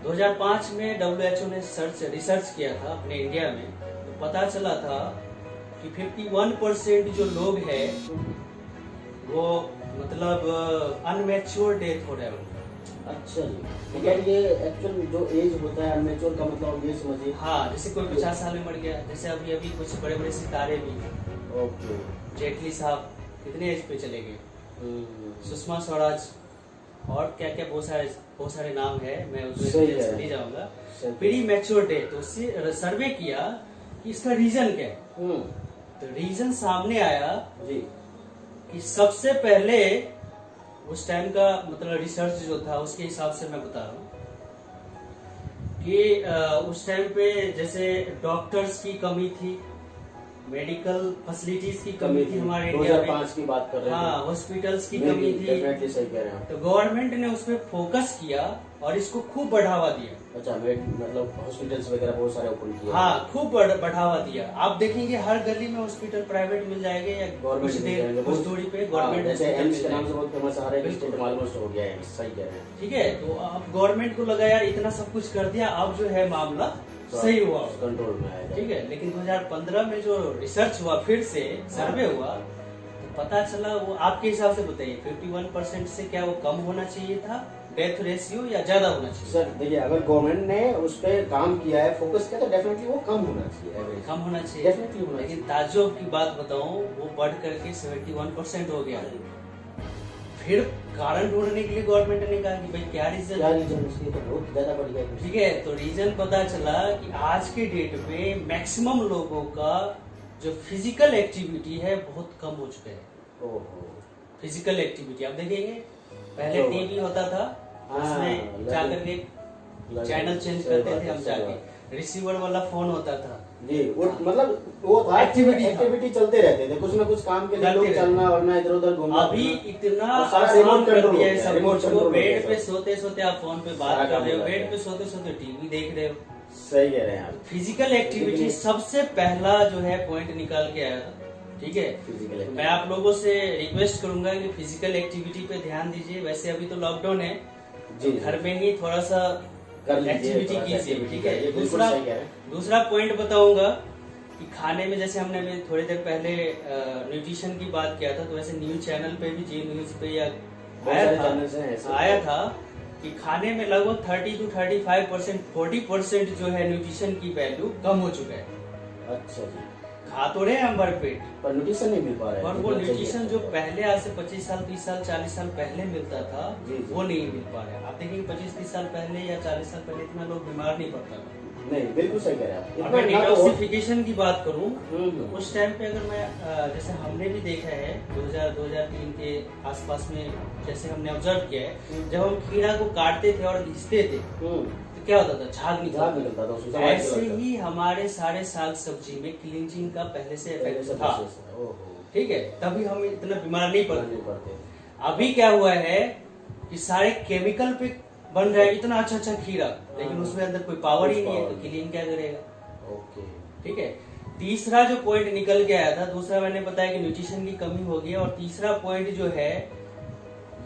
2005 में WHO ने रिसर्च किया था अपने इंडिया में, तो पता चला था कि 51% जो लोग हैं वो मतलब अनमेच्योर डेथ हो रहा है उनका। अच्छा जी, मतलब ये एक्चुअल जो एज होता है अनमेच्योर का मतलब ये समझिए। हाँ, जैसे कोई 50 साल में मर गया, जैसे अभी अभी कुछ बड़े बड़े सितारे भी, ओके, जेटली साहब कितने एज पे चले गए, सुषमा स्वराज, और क्या क्या बहुत सारे नाम है, मैं उसमें नहीं जाऊंगा। प्री मैच्योर डेथ, उससे सर्वे किया कि इसका रीजन क्या है। तो रीजन सामने आया जी कि सबसे पहले उस टाइम का मतलब रिसर्च जो था उसके हिसाब से मैं बता रहा हूँ कि उस टाइम पे जैसे डॉक्टर्स की कमी थी, मेडिकल फैसिलिटीज की कमी थी हमारे इंडिया में। 2005 की बात कर रहे हैं। हाँ, हॉस्पिटल्स की कमी थी। डेफिनेटली सही कह रहे हैं। तो गवर्नमेंट ने उस पर फोकस किया और इसको खूब बढ़ावा दिया। अच्छा, मतलब हॉस्पिटल्स वगैरह बहुत सारे ओपन किए। हाँ, खूब बढ़ावा दिया। आप देखेंगे हर गली में हॉस्पिटल प्राइवेट मिल जाएंगे या कुछ दूरी पे गवर्नमेंट। जैसे एम्स के नाम से बहुत फेमस है, ऑलमोस्ट हो गया है। सही कह रहे हैं। ठीक है, तो अब गवर्नमेंट को लगा यार इतना सब कुछ कर दिया, अब जो है मामला सही हुआ, कंट्रोल में आएगा। ठीक है, लेकिन 2015 में जो रिसर्च हुआ, फिर से सर्वे हुआ, तो पता चला वो आपके हिसाब से बताइए 51% से क्या वो कम होना चाहिए था डेथ रेशियो या ज्यादा होना चाहिए? सर देखिए, अगर गवर्नमेंट ने उस पर काम किया है, फोकस किया, तो डेफिनेटली वो कम होना चाहिए, कम होना चाहिए, डेफिनेटली होना चाहिए। लेकिन ताज्जुब की बात बताऊं, वो बढ़ करके 71% हो गया। फिर कारण ढूंढने के लिए गवर्नमेंट ने कहा कि भाई क्या रीजन इसलिए तो बहुत ज्यादा बढ़ गया। ठीक है, तो रीजन पता चला कि आज के डेट में मैक्सिमम लोगों का जो फिजिकल एक्टिविटी है बहुत कम हो चुका है। ओहो, फिजिकल एक्टिविटी आप देखेंगे, पहले टीवी होता था, उसमें जाकर के चैनल चेंज करते थे हम जाके, रिसीवर वाला फोन होता था जी, वो मतलब वो था एक्टिविटी चलते रहते थे, कुछ ना कुछ काम के लिए लोग चलना वरना इधर उधर घूमना। अभी इतना आसान कर दिया है सब कुछ। बेड पे सोते सोते आप फोन पे बात कर रहे हो, बेड पे सोते सोते टीवी देख रहे हो। सही कह रहे हैं आप। फिजिकल एक्टिविटी सबसे पहला जो है पॉइंट निकाल के आया था। ठीक है, तो मैं आप लोगों से रिक्वेस्ट करूंगा कि फिजिकल एक्टिविटी पे ध्यान दीजिए। वैसे अभी तो लॉकडाउन है, घर में ही थोड़ा सा एक्टिविटी कीजिए। ठीक है, दूसरा पॉइंट बताऊंगा कि खाने में, जैसे हमने अभी थोड़ी देर पहले न्यूट्रिशन की बात किया था, तो वैसे न्यूज चैनल पे भी, जी न्यूज पे या आया था कि खाने में लगभग 30 to 35%, 40% जो है न्यूट्रिशन की वैल्यू कम हो चुका है। अच्छा जी, खा तो रहे हम भरपेट, पर न्यूट्रिशन नहीं मिल पा रहा है। और वो न्यूट्रिशन जो पहले आज से 25 साल 30 साल 40 साल पहले मिलता था वो नहीं मिल पा रहा है। आप देखेंगे 25-30 साल पहले या 40 साल पहले इतना लोग बीमार नहीं पड़ता था। नहीं, बिल्कुल सही कह रहे हैं आप। मैं डिटॉक्सिफिकेशन की बात करूं तो उस टाइम पे अगर मैं, जैसे हमने भी देखा है 2000-2003 के आसपास में, जैसे हमने ऑब्जर्व किया है, जब हम खीरा को काटते थे और घिसते थे तो क्या होता था, झाग निकलता था। ऐसे ही हमारे सारे साग सब्जी में क्लींजिंग का पहले से इफेक्ट था। ठीक है, तभी हम इतना बीमार नहीं पड़ते। अभी क्या हुआ है कि सारे केमिकल पे बन रहा है, इतना अच्छा अच्छा खीरा, लेकिन उसमें अंदर कोई पावर ही नहीं है, तो क्लीन क्या करेगा। ओके, ठीक है, तीसरा जो पॉइंट निकल के आया था, दूसरा मैंने बताया कि न्यूट्रिशन की कमी होगी, और तीसरा पॉइंट जो है,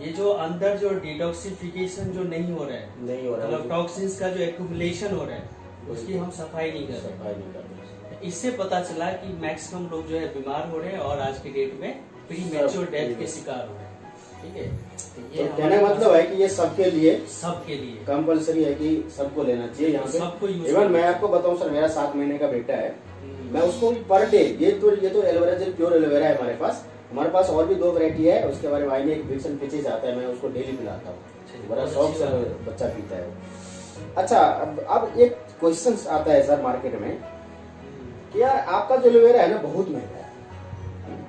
ये जो अंदर जो डिटॉक्सिफिकेशन जो नहीं हो रहा है, मतलब टॉक्सिन्स का जो एक्यूमुलेशन हो रहा है, उसकी हम सफाई नहीं कर रहे। इससे पता चला कि मैक्सिमम लोग जो है बीमार हो रहे हैं और आज की डेट में प्री मैच्योर डेथ के शिकार हो रहे हैं। ठीक है, तो कहने का मतलब है कि ये सबके लिए कंपलसरी है कि सबको लेना चाहिए। यहाँ पे सबको इवन मैं आपको बताऊं सर, मेरा 7 महीने का बेटा है, मैं उसको पर डे, ये तो एलोवेरा जेल प्योर एलोवेरा है हमारे पास और भी 2 वैरायटी है, उसके बारे में भाई ने एक विक्सन पिचेज आता है, मैं उसको डेली पिलाता हूँ, बड़ा शौक से बच्चा पीता है। अच्छा, अब एक क्वेश्चन आता है सर मार्केट में, क्या आपका जो एलोवेरा है ना बहुत महंगा है?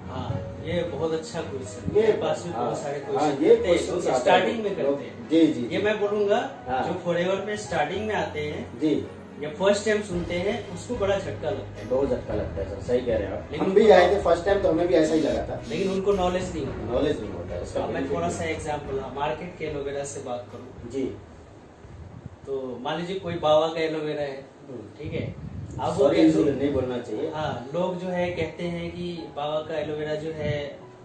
हाँ, ये बहुत अच्छा क्वेश्चन, ये पास में बहुत सारे क्वेश्चन ये क्वेश्चन स्टार्टिंग में करते हैं। जी, ये मैं बोलूंगा, जो फॉरएवर में स्टार्टिंग में आते हैं जी, या फर्स्ट टाइम सुनते हैं, उसको बड़ा झटका लगता है। बहुत झटका लगता है सर, सही कह रहे हैं आप। हम भी आए थे फर्स्ट टाइम, तो हमें भी ऐसा ही लगा था, लेकिन उनको नॉलेज नहीं होता है। मैं थोड़ा सा एग्जाम्पल मार्केट के एलोवेरा से बात करूँ जी, तो मान लीजिए कोई बाबा का एलोवेरा है, ठीक है, अब वो नहीं बोलना चाहिए। हाँ, लोग जो है कहते हैं कि बाबा का एलोवेरा जो है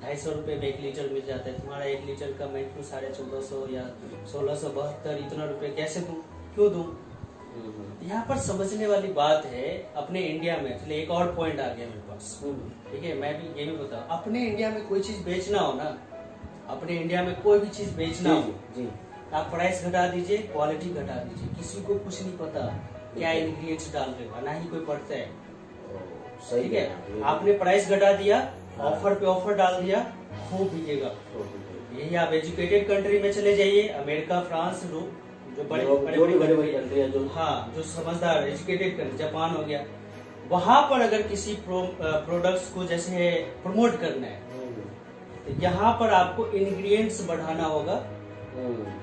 250 रुपए में 1 लीटर मिल जाता है, तुम्हारा 1 लीटर का मैं क्यों 1450 या 1672 इतना रुपए कैसे दूं, क्यों दूं? यहाँ पर समझने वाली बात है, अपने इंडिया में चलिए एक और पॉइंट आ गया मेरे पास, ठीक है, मैं भी ये भी बताऊँ, अपने इंडिया में कोई चीज बेचना हो ना, अपने इंडिया में कोई भी चीज बेचना हो, आप प्राइस घटा दीजिए, क्वालिटी घटा दीजिए, किसी को कुछ नहीं पता क्या इंग्रेडिएंट्स डाल रहे हो, ना ही कोई पढ़ता है, ठीक है। आपने प्राइस घटा दिया, ऑफर पे ऑफर डाल दिया, खूब बिकेगा। यही आप एजुकेटेड कंट्री में चले जाइए, अमेरिका, फ्रांस, जो बड़े कंट्री है, जो हाँ जो समझदार एजुकेटेड कंट्री, जापान हो गया, वहां पर अगर किसी प्रोडक्ट्स को जैसे प्रमोट करना है तो यहाँ पर आपको इंग्रेडिएंट्स बढ़ाना होगा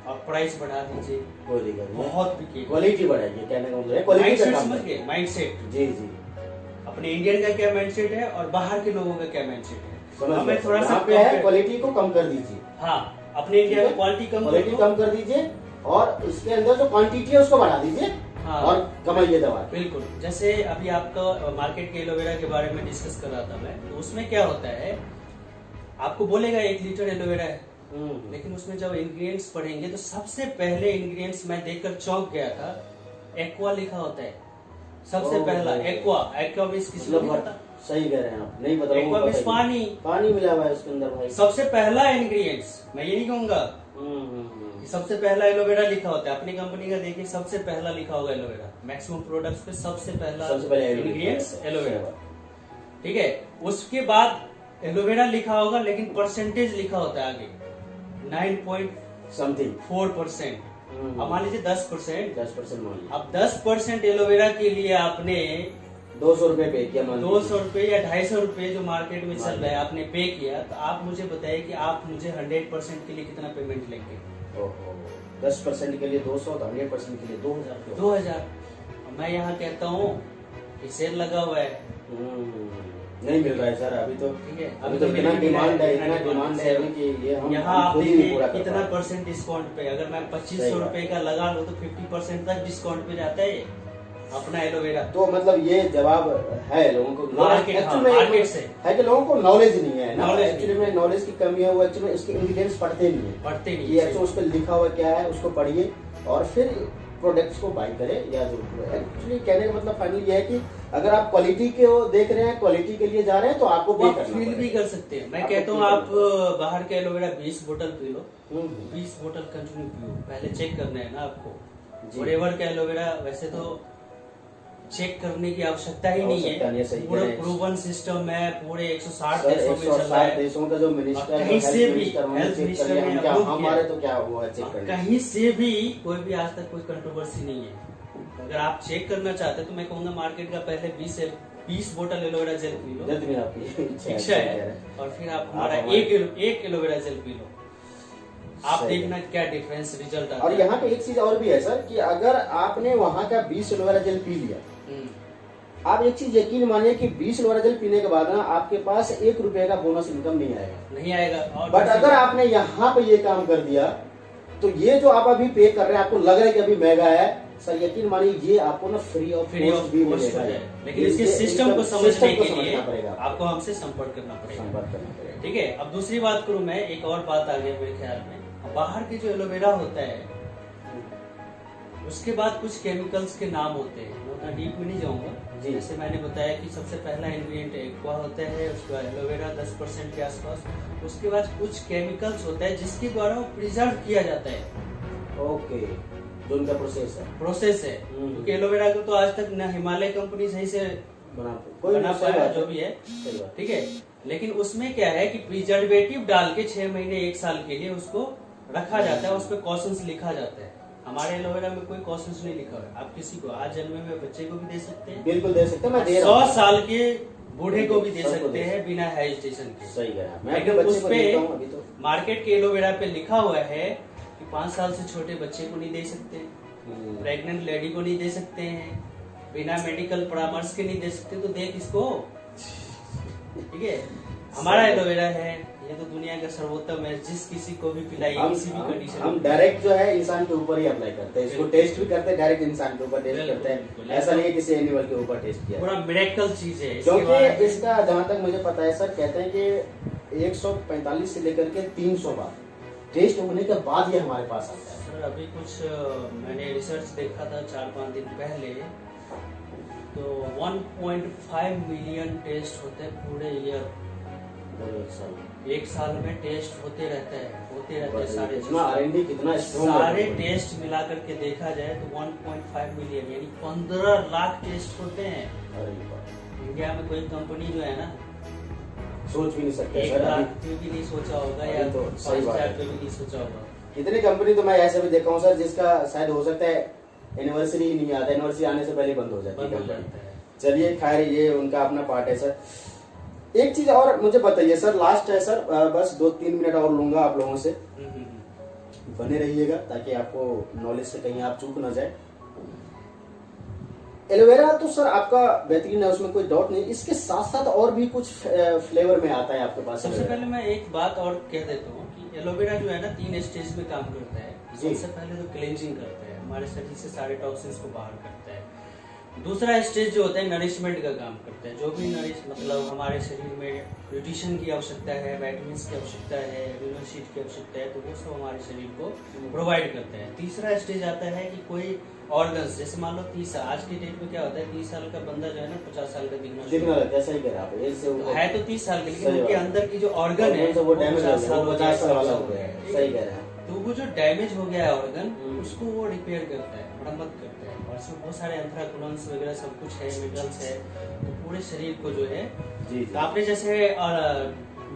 और प्राइस बढ़ा दीजिए, बहुत बिकेगा, क्वालिटी बढ़ाइए, कहने का मतलब क्वालिटी का समझ गए, माइंडसेट। जी जी, अपने इंडियन का क्या माइंडसेट है और बाहर के लोगों का क्या माइंडसेट है, हमें थोड़ा सा क्वालिटी को कम कर दीजिए। हाँ, अपने इंडिया में क्वालिटी कम कर दीजिए और इसके अंदर जो क्वांटिटी है उसको बढ़ा दीजिए। हाँ, और कमाइए दवा। बिल्कुल, जैसे अभी आपका मार्केट के एलोवेरा के बारे में डिस्कस कर रहा था मैं, तो उसमें क्या होता है, आपको बोलेगा 1 लीटर एलोवेरा है, लेकिन उसमें जब इंग्रेडिएंट्स पढ़ेंगे तो सबसे पहले इंग्रेडिएंट्स मैं देखकर चौंक गया था, एक्वा लिखा होता है सबसे पहला, एक्वा मींस किसी को नहीं पता। सही कह रहे हैं आप, नहीं पता। एक्वा मींस पानी मिला हुआ है उसके अंदर भाई, सबसे पहला इंग्रेडिएंट्स। मैं ये नहीं कहूंगा सबसे पहला एलोवेरा लिखा होता है, अपनी कंपनी का देखिए सबसे पहला लिखा होगा एलोवेरा, मैक्सिमम प्रोडक्ट्स पे सबसे पहला इंग्रेडिएंट्स एलोवेरा, ठीक है। उसके बाद एलोवेरा लिखा होगा, लेकिन परसेंटेज लिखा होता है आगे 9.4%। अब मान लीजिए 10% मान लीजिए, अब 10% एलोवेरा के लिए आपने 200 रुपए पे किया, 200 रुपए या 250 रुपए जो मार्केट में चल रहा है आपने पे किया, तो आप मुझे बताइए कि आप मुझे 100% के लिए कितना पेमेंट लेंगे। 10% के लिए 200, तो 100% के लिए 2000। 2000। मैं यहाँ कहता हूँ कि सेल लगा हुआ है, नहीं मिल रहा है सर अभी तो, ठीक है, अभी तो इतना डिमांड है कि ये हम यहाँ आप देखिए कितना परसेंट डिस्काउंट पे, अगर मैं 2500 रुपए का लगा लूँ तो 50% तक डिस्काउंट पे जाता है अपना एलोवेरा। तो मतलब ये जवाब है लोगों को, मार्केट से है कि लोगों को नॉलेज नहीं है, एक्चुअली में नॉलेज की कमी है, वो एक्चुअली इसके इंग्रेडिएंट्स पढ़ते नहीं है, ये उस पर लिखा हुआ क्या है उसको पढ़िए और फिर प्रोडक्ट्स को बाय करें। या जो एक्चुअली कहने का मतलब फाइनली ये है कि अगर आप क्वालिटी के देख रहे हैं, क्वालिटी के लिए जा रहे हैं, तो आपको फील भी कर सकते हैं। मैं कहता हूँ आप बाहर के एलोवेरा 20 बोतल पी लो, 20 बोतल कंटिन्यू पियो, पहले चेक करना है ना आपको। फॉरएवर का एलोवेरा वैसे तो चेक करने की आवश्यकता ही नहीं है, पूरा प्रूवन सिस्टम है, पूरे 160 देशों में चल रहा है, देशों का जो मिनिस्टर कहीं से भी हेल्थ मिनिस्टर ने हमारे तो क्या हुआ चेक करने, कहीं से भी कोई भी आज तक कोई कंट्रोवर्सी नहीं है। अगर आप चेक करना चाहते हैं तो मैं कहूँगा मार्केट का पहले 20 बोतल एलोवेरा जेल पी लो, इच्छा है, और फिर आप हमारा एक एलोवेरा जेल पी लो, आप देखना क्या डिफरेंस रिजल्ट आता है। और यहाँ पे एक चीज और भी है सर कि अगर आपने वहाँ का 20 एलोवेरा जेल पी लिया, आप एक चीज यकीन मानिए कि 20 एलोवेरा जेल पीने के बाद ना आपके पास 1 रुपए का बोनस इनकम नहीं आएगा। बट अगर आपने यहाँ पे ये काम कर दिया तो ये जो आप अभी पे कर रहे हैं, आपको लग रहा है कि अभी महंगा है, सर यकीन मानिए ये आपको ना फ्री ऑफ भी मिलेगा। लेकिन इसके सिस्टम को समझने के लिए आपको हमसे संपर्क करना पड़ेगा, ठीक है। अब दूसरी बात करूँ मैं, एक और बात आ गई मेरे ख्याल में, बाहर के जो एलोवेरा होता है उसके बाद कुछ केमिकल्स के नाम होते हैं, मैं उतना डीप में नहीं जाऊंगा। जैसे मैंने बताया कि सबसे पहला इंग्रेडिएंट एक्वा होता है, उसके बाद एलोवेरा 10% के आसपास, उसके बाद कुछ केमिकल्स होता है जिसके द्वारा वो प्रिजर्व किया जाता है। ओके, जो उनका प्रोसेस है, क्योंकि एलोवेरा को तो आज तक न हिमालय कंपनी सही से बना पाया, जो भी है, ठीक है। लेकिन उसमें क्या है कि प्रिजर्वेटिव डाल के 6 महीने 1 साल के लिए उसको रखा जाता है, उस पर कॉशंस लिखा जाता है। हमारे एलोवेरा में कोई कॉशंस नहीं लिखा है। आप किसी को आज जन्मे हुए बच्चे को भी दे सकते हैं, बिल्कुल दे सकते हैं, मैं दे 100 साल के बूढ़े को भी दे सकते हैं बिना हेजिटेशन के। सही है। लेकिन उस पे मार्केट के एलोवेरा पे लिखा हुआ है कि 5 साल से छोटे बच्चे को नहीं दे सकते, प्रेग्नेंट लेडी को नहीं दे सकते हैं, बिना मेडिकल परामर्श के नहीं दे सकते। तो देख इसको, ठीक है। हमारा एलोवेरा है, ये तो दुनिया का सर्वोत्तम है, जिस किसी को भी पिलाइए किसी भी कंडीशन। हम डायरेक्ट जो है इंसान के ऊपर ही अप्लाई करते हैं, इसको टेस्ट भी करते हैं, डायरेक्ट इंसान के ऊपर टेस्ट करते हैं, ऐसा नहीं है किसी एनिमल के ऊपर टेस्ट किया। पूरा मिरेकल चीज है, क्योंकि इसका जहाँ तक मुझे पता है सर, कहते हैं कि 145 से लेकर के 300 बार टेस्ट होने के बाद ये हमारे पास आता है। सर अभी कुछ मैंने रिसर्च देखा था 4-5 दिन पहले, तो 1.5 मिलियन टेस्ट होते हैं पूरे ईयर, एक साल में टेस्ट होते रहते हैं सारे कितना सारे टेस्ट मिला करके देखा जाए तो 1.5 मिलियन यानी 15 लाख टेस्ट होते हैं। इंडिया में कोई कंपनी जो है ना सोच भी नहीं सकते 1 लाख पे भी नहीं सोचा होगा या तो 5,000 पे भी नहीं सोचा होगा। इतनी कंपनी तो मैं ऐसे भी देखा हूँ सर जिसका शायद हो सकता है एनिवर्सरी ही नहीं आता, एनिवर्सरी आने से पहले बंद हो जाती है। चलिए खैर ये उनका अपना पार्ट है सर। एक चीज और मुझे बताइए सर, लास्ट है सर, बस 2-3 मिनट और लूंगा आप लोगों से, बने रहिएगा ताकि आपको नॉलेज से कहीं आप चूक ना जाए। एलोवेरा तो सर आपका बेहतरीन है, उसमें कोई डाउट नहीं, इसके साथ साथ और भी कुछ फ्लेवर में आता है आपके पास। सबसे पहले मैं एक बात और कह देता हूँ कि एलोवेरा जो है ना 3 स्टेज में काम करता है। सबसे पहले तो क्लेंजिंग करता है, हमारे शरीर से सारे टॉक्सिन्स को बाहर करता है। दूसरा स्टेज जो होता है नरिशमेंट का काम करता है, जो भी मतलब हमारे शरीर में न्यूट्रिशन की आवश्यकता है, विटामिन्स की आवश्यकता है, अमीनो एसिड की आवश्यकता है, तो वो सब हमारे शरीर को प्रोवाइड करता है। तीसरा स्टेज आता है कि कोई ऑर्गन्स, जैसे मान लो 30 साल, आज के डेट में क्या होता है 30 साल का बंदा जो है ना 50 साल का दिखना लगता है। सही कह रहे हैं आप, है तो 30 साल के, लेकिन उनके अंदर की जो ऑर्गन है वो 50 साल वाला हो गया है। सही कह रहे हैं। तो वो जो डैमेज हो गया है ऑर्गन, उसको वो रिपेयर करता है, मरम्मत करता है, और इसमें बहुत सारे एंथ्राक्नोन्स वगैरह सब कुछ है, मिनरल्स है, तो पूरे शरीर को जो है जी। तो आपने जैसे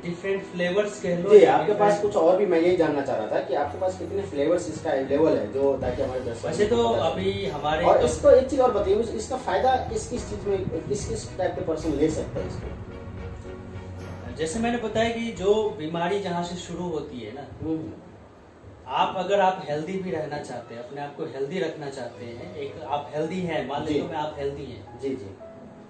डिफरेंट फ्लेवर्स कह लो जी, आपके पास कुछ और भी मैं यही जानना चाह रहा था कि आपके पास कितने फ्लेवर्स इसका अवेलेबल है, जो ताकि हमारे दर्शक वैसे तो अभी हमारे और इसको एक चीज और बताइए, इसका फायदा किस किस चीज में, किस किस टाइप के पर्सन ले सकता है इसको? जैसे मैंने बताया कि जो बीमारी जहाँ से शुरू होती है ना, अगर आप हेल्दी भी रहना चाहते हैं, अपने आप को हेल्दी रखना चाहते हैं, एक आप हेल्दी हैं, मान लीजिए मैं आप हेल्दी हैं जी जी,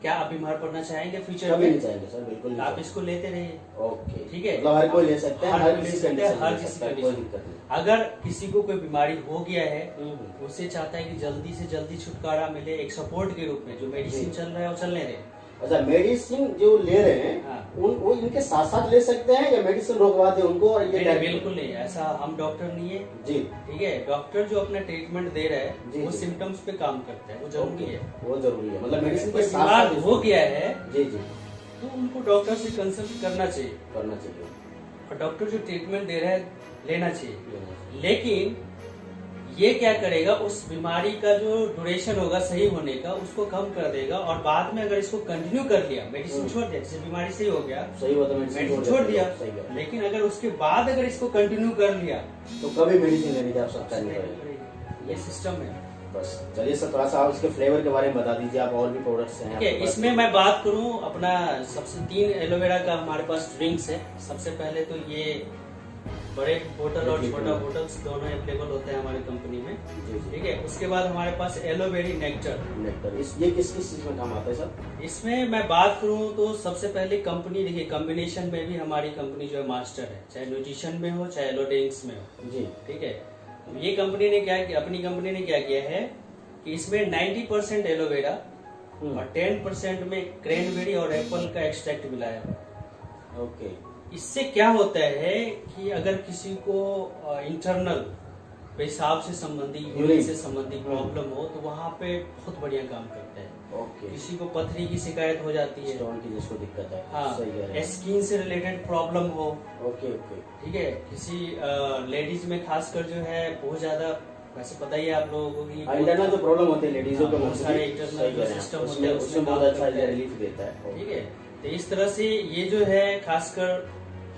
क्या आप बीमार पड़ना चाहेंगे फ्यूचर कभी में? नहीं चाहेंगे सर, बिल्कुल नहीं। आप इसको लेते रहिए, ओके, ठीक है, मतलब हर कोई ले सकते हैं, हर किसी कंडीशन। अगर किसी को कोई बीमारी हो गया है, उससे चाहता है कि जल्दी से जल्दी छुटकारा मिले, एक सपोर्ट के रूप में जो मेडिसिन चल रहा है वो चलने दे। अच्छा, मेडिसिन जो ले रहे हैं वो इनके साथ साथ ले सकते हैं या मेडिसिन रोकवा दे उनको? और ये बिल्कुल नहीं, ऐसा हम डॉक्टर नहीं है जी, ठीक है। डॉक्टर जो अपना ट्रीटमेंट दे रहा है वो सिम्टम्स पे काम करता है, वो जरूरी है, वो जरूरी है। मतलब मेडिसिन के साथ हो गया है जी जी, तो उनको डॉक्टर से कंसल्ट करना चाहिए, और डॉक्टर जो ट्रीटमेंट दे रहा है लेना चाहिए। लेकिन ये क्या करेगा, उस बीमारी का जो ड्यूरेशन होगा सही होने का उसको कम कर देगा, और बाद में अगर इसको कंटिन्यू कर लिया, मेडिसिन छोड़ दिया, जैसे बीमारी सही हो गया, सही हुआ तो मेडिसिन छोड़ दिया, लेकिन अगर उसके बाद अगर इसको कंटिन्यू कर लिया तो कभी मेडिसिन लेने की आवश्यकता नहीं पड़ेगी। ये सिस्टम है। बस चलिए सर, थोड़ा सा आप इसके फ्लेवर के बारे में बता दीजिए, आप और भी प्रोडक्ट्स हैं? ठीक है, इसमें मैं बात करूं अपना सबसे 3 एलोवेरा का हमारे पास ड्रिंक्स है। सबसे पहले तो ये बड़े बोतल और छोटा बोतल्स दोनों अवेलेबल होते हैं हमारी कंपनी में, ठीक है। उसके बाद हमारे पास एलोवेरी नेक्टर, ये किस किस चीज में काम आता है सर? इसमें मैं बात करूं तो सबसे पहले कंपनी, देखिए कॉम्बिनेशन में भी हमारी कंपनी जो है मास्टर है, चाहे न्यूट्रिशन में हो चाहे एलो ड्रिंक्स में हो जी, ठीक है। ये कंपनी ने क्या किया, अपनी कंपनी ने क्या किया है कि इसमें 90% एलोवेरा और 10% में क्रैनबेरी और एप्पल का एक्सट्रैक्ट मिलाया है। ओके, इससे क्या होता है कि अगर किसी को इंटरनल पेशाब से संबंधित, यूरिन से संबंधित प्रॉब्लम हो तो वहाँ पे बहुत बढ़िया काम करता है। किसी को पथरी की शिकायत हो जाती है, स्टोन की जिसको दिक्कत है, हाँ, स्किन से रिलेटेड प्रॉब्लम हो, ओके, ठीक है, किसी लेडीज में खासकर जो है बहुत ज्यादा, वैसे पता ही है आप लोगों को कि इंटरनल जो प्रॉब्लम होती है लेडीजों को, बहुत सारे इंटरनल जो सिस्टम होते हैं उसमें बहुत अच्छा रिलीफ देता है, ठीक है। तो इस तरह से ये जो है खासकर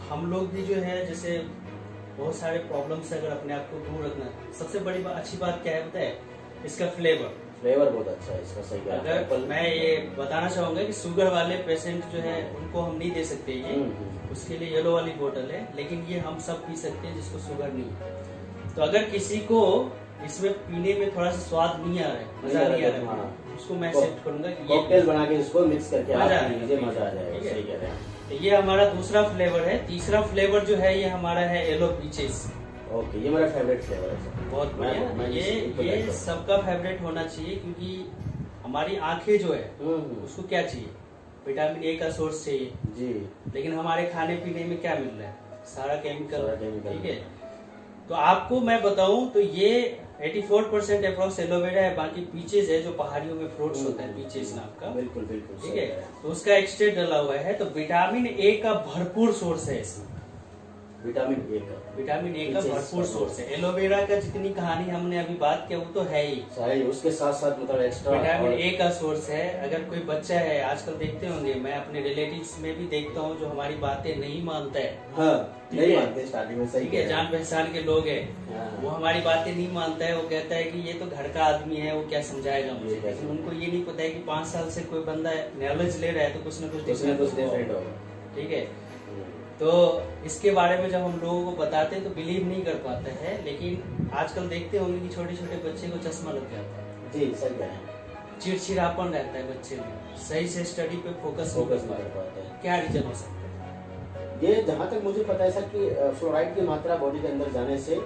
हम लोग भी जो है, जैसे बहुत सारे प्रॉब्लम से अगर अपने आप को दूर रखना, सबसे बड़ी अच्छी बात क्या है पता है, इसका फ्लेवर बहुत अच्छा है इसका, सही है। अगर मैं ये बताना चाहूंगा कि शुगर वाले पेशेंट जो है उनको हम नहीं दे सकते ये, उसके लिए येलो वाली बोतल है, लेकिन ये हम सब पी सकते हैं जिसको शुगर नहीं है। तो अगर किसी को इसमें पीने में थोड़ा सा स्वाद नहीं आ रहा है, मजा नहीं आ रहा है, उसको मैं सेट करूंगा कि कॉकटेल बना के इसको मिक्स करके मजा आ जाएगा, सही कह रहे हैं। तो ये हमारा दूसरा फ्लेवर है। तीसरा फ्लेवर जो है ये हमारा है येलो पीचेस। ओके, ये मेरा फेवरेट फ्लेवर है सर, बहुत बढ़िया। ये सबका फेवरेट होना चाहिए, क्योंकि हमारी आंखें जो है उसको क्या चाहिए, विटामिन ए का सोर्स चाहिए जी, लेकिन हमारे खाने पीने में क्या मिल रहा है, सारा केमिकल, ठीक है। तो आपको मैं बताऊं तो ये 84% अप्रॉक्स एलोवेरा है, बाकी पीचेज है जो पहाड़ियों में फ्रूट्स होता है, पीचेज नाम का। बिल्कुल बिल्कुल ठीक है, तो उसका एक्सट्रैक्ट डाला हुआ है। तो विटामिन ए का भरपूर सोर्स है इसमें, विटामिन ए का भरपूर सोर्स है। एलोवेरा का जितनी कहानी हमने अभी बात किया वो तो है ही, उसके साथ साथ मतलब एक्स्ट्रा विटामिन ए का सोर्स है। अगर कोई बच्चा है, आजकल देखते होंगे, मैं अपने रिलेटिव्स में भी देखता हूँ जो हमारी बातें नहीं मानता है। हाँ, नहीं मानते स्टार्टिंग में, सही है, जान पहचान के लोग हैं, वो हमारी बातें नहीं मानता है। वो कहता है कि ये तो घर का आदमी है, वो क्या समझाएगा मुझे। लेकिन उनको ये नहीं पता है कि 5 साल से कोई बंदा नॉलेज ले रहा है तो कुछ न कुछ डिफरेंट होगा। ठीक है, तो इसके बारे में जब हम लोगों को बताते हैं तो बिलीव नहीं कर पाते हैं। लेकिन आजकल देखते होंगे कि छोटे छोटे बच्चे को चश्मा लग जाता है। जी, सही कह रहे हैं। चिड़चिड़ापन रहता है बच्चे में, सही से स्टडी पे फोकस नहीं कर पाते हैं। क्या रीजन हो सकता है? ये जहाँ तक मुझे पता है सर कि फ्लोराइड की मात्रा बॉडी के अंदर जाने से,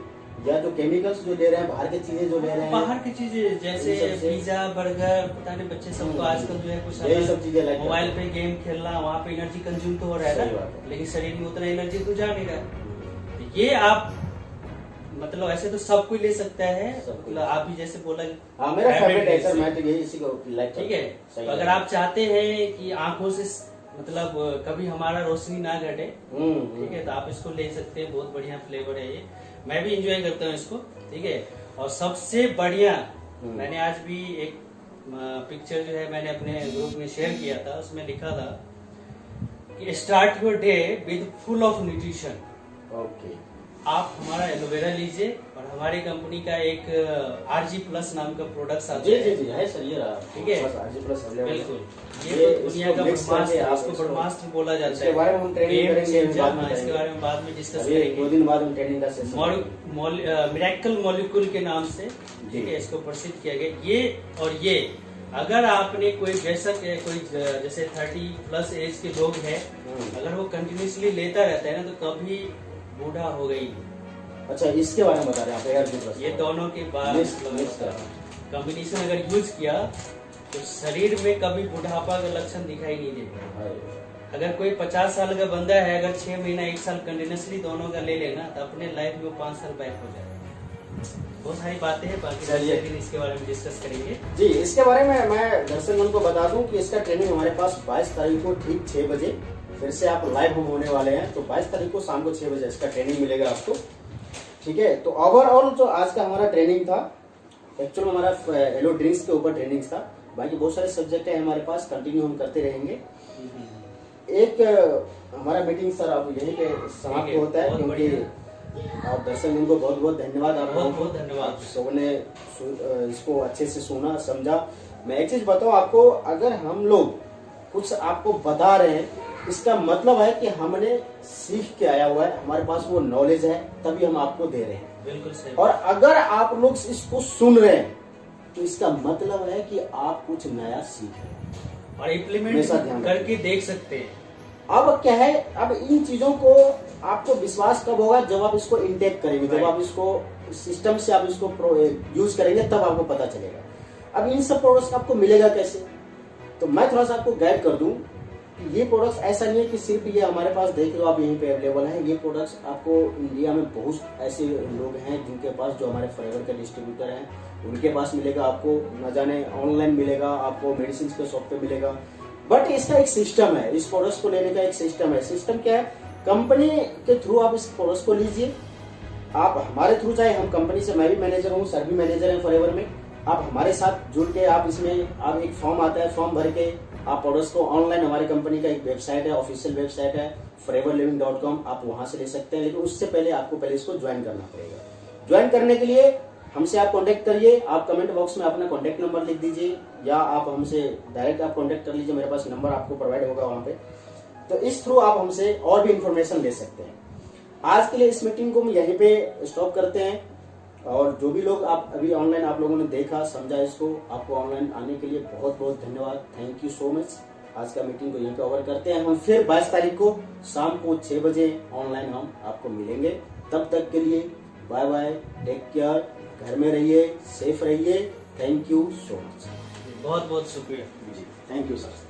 या जो केमिकल्स जो ले रहे हैं, बाहर की चीजें जो ले रहे हैं, बाहर की चीजें जैसे पिज्जा, बर्गर, पता नहीं बच्चे सबको आजकल जो है कुछ यही सब चीजें मोबाइल पे गेम खेलना, वहाँ पे एनर्जी कंज्यूम तो हो रहा है ना, लेकिन शरीर में उतना एनर्जी तो जा नहीं रहा। ये आप मतलब ऐसे तो सब कोई ले सकता है, मतलब आप ही जैसे बोला, मेरा फेवरेट है सर, मैं तो यही इसी को लाइक। ठीक है, तो अगर आप चाहते हैं कि आंखों से मतलब कभी हमारा रोशनी ना घटे, ठीक है, तो आप इसको ले सकते हैं। बहुत बढ़िया फ्लेवर है ये, मैं भी इंजॉय करता हूँ इसको। ठीक है, और सबसे बढ़िया, मैंने आज भी एक पिक्चर जो है मैंने अपने ग्रुप में शेयर किया था, उसमें लिखा था कि start your day with full of nutrition. Okay, आप हमारा एलोवेरा लीजिए, और हमारी कंपनी का एक RG प्लस नाम का प्रोडक्ट आता है। जी है सर, ये रहा। ठीक है, RG प्लस बिल्कुल, ये तो दुनिया का ब्रह्मास्त्र, इसको ब्रह्मास्त्र बोला जाता है। इसके बारे में हम ट्रेनिंग करेंगे, इसके बारे में बाद में डिस्कस करेंगे। 2 दिन बाद हम ट्रेनिंग का सेशन, मिरेकल मॉलिक्यूल के नाम से, ठीक है, इसको प्रसिद्ध किया गया। ये और ये अगर आपने कोई बेशक कोई जैसे 30+ एज के लोग हैं, अगर वो कंटिन्यूसली लेता रहता है ना, तो कभी बूढ़ा हो गई। अच्छा, इसके बारे में बता रहे हैं आप? ये दोनों के बाद कॉम्बिनेशन अगर यूज किया तो शरीर में कभी बुढ़ापा का लक्षण दिखाई नहीं देता। अगर कोई 50 साल का बंदा है, अगर 6 महीना 1 साल कंटिन्यूसली दोनों का ले लेना, तो अपने लाइफ में 5 साल बैक हो जाएगा। बहुत सारी बातें हैं, बाकी दिन इसके बारे में डिस्कस करेंगे। जी, इसके बारे में मैं दर्शकों को बता दूं कि इसका ट्रेनिंग हमारे पास 22 तारीख को ठीक 6 बजे फिर से आप लाइव हम होने वाले हैं। तो 22 तारीख को शाम को 6 बजे इसका ट्रेनिंग मिलेगा आपको। ठीक है, तो ओवरऑल जो आज का हमारा ट्रेनिंग था, एक्चुअल हमारा एलो ड्रिंक्स के ऊपर ट्रेनिंग था। बाकी बहुत सारे सब्जेक्ट है हमारे पास, कंटिन्यू हम करते रहेंगे। एक हमारा मीटिंग सर अब यहीं पे समाप्त होता है, क्योंकि आप दर्शक को बहुत बहुत धन्यवाद। आप बहुत धन्यवाद, सबने इसको अच्छे से सुना समझा। मैं एक चीज बताऊं आपको, अगर हम लोग कुछ आपको बता रहे हैं, इसका मतलब है कि हमने सीख के आया हुआ है, हमारे पास वो नॉलेज है, तभी हम आपको दे रहे हैं। बिल्कुल सही। और अगर आप लोग इसको सुन रहे हैं तो इसका मतलब है कि आप कुछ नया सीख रहे हैं और इम्प्लीमेंट करके देख सकते हैं। अब क्या है, अब इन चीजों को आपको विश्वास कब होगा, जब आप इसको इनटेक करेंगे, जब आप इसको सिस्टम से आप इसको यूज करेंगे, तब आपको पता चलेगा। अब इन सब प्रोडक्ट्स आपको मिलेगा कैसे, तो मैं थोड़ा सा आपको गाइड कर दूं। ये प्रोडक्ट्स ऐसा नहीं है कि सिर्फ ये हमारे पास देख लो आप यहीं पे अवेलेबल है। ये प्रोडक्ट्स आपको इंडिया में बहुत ऐसे लोग हैं जिनके पास, जो हमारे फॉरएवर के डिस्ट्रीब्यूटर हैं, उनके पास मिलेगा। आपको न जाने ऑनलाइन मिलेगा, आपको मेडिसिन के शॉप पे मिलेगा। बट इसका एक सिस्टम है, इस प्रोडक्ट्स को लेने का एक सिस्टम है। सिस्टम क्या है, कंपनी के थ्रू आप इस प्रोडक्ट्स को लीजिए। आप हमारे थ्रू, चाहे हम कंपनी से, मैं भी मैनेजर हूँ, सर भी मैनेजर है फॉरएवर में, आप हमारे साथ जुड़ के आप इसमें, आप एक फॉर्म आता है, फॉर्म भर के आप प्रोडक्ट्स को ऑनलाइन, हमारी कंपनी का एक वेबसाइट है, ऑफिशियल वेबसाइट है foreverliving.com, आप वहां से ले सकते हैं। लेकिन उससे पहले आपको पहले इसको ज्वाइन करना पड़ेगा। ज्वाइन करने के लिए हमसे आप कांटेक्ट करिए। आप कमेंट बॉक्स में अपना कांटेक्ट नंबर लिख दीजिए, या आप हमसे डायरेक्ट आप कांटेक्ट कर लीजिए, मेरे पास नंबर आपको प्रोवाइड होगा वहां पे। तो इस थ्रू आप हमसे और भी इंफॉर्मेशन ले सकते हैं। आज के लिए इस मीटिंग को हम यहीं पे स्टॉप करते हैं। और जो भी लोग आप अभी ऑनलाइन आप लोगों ने देखा समझा, इसको आपको ऑनलाइन आने के लिए बहुत बहुत धन्यवाद। Thank you so much. आज का मीटिंग को यहीं पे ओवर करते हैं। हम फिर 22 तारीख को शाम को 6 बजे ऑनलाइन हम आपको मिलेंगे। तब तक के लिए बाय बाय, टेक केयर, घर में रहिए, सेफ रहिए। Thank you so much. बहुत बहुत शुक्रिया जी, थैंक यू सर।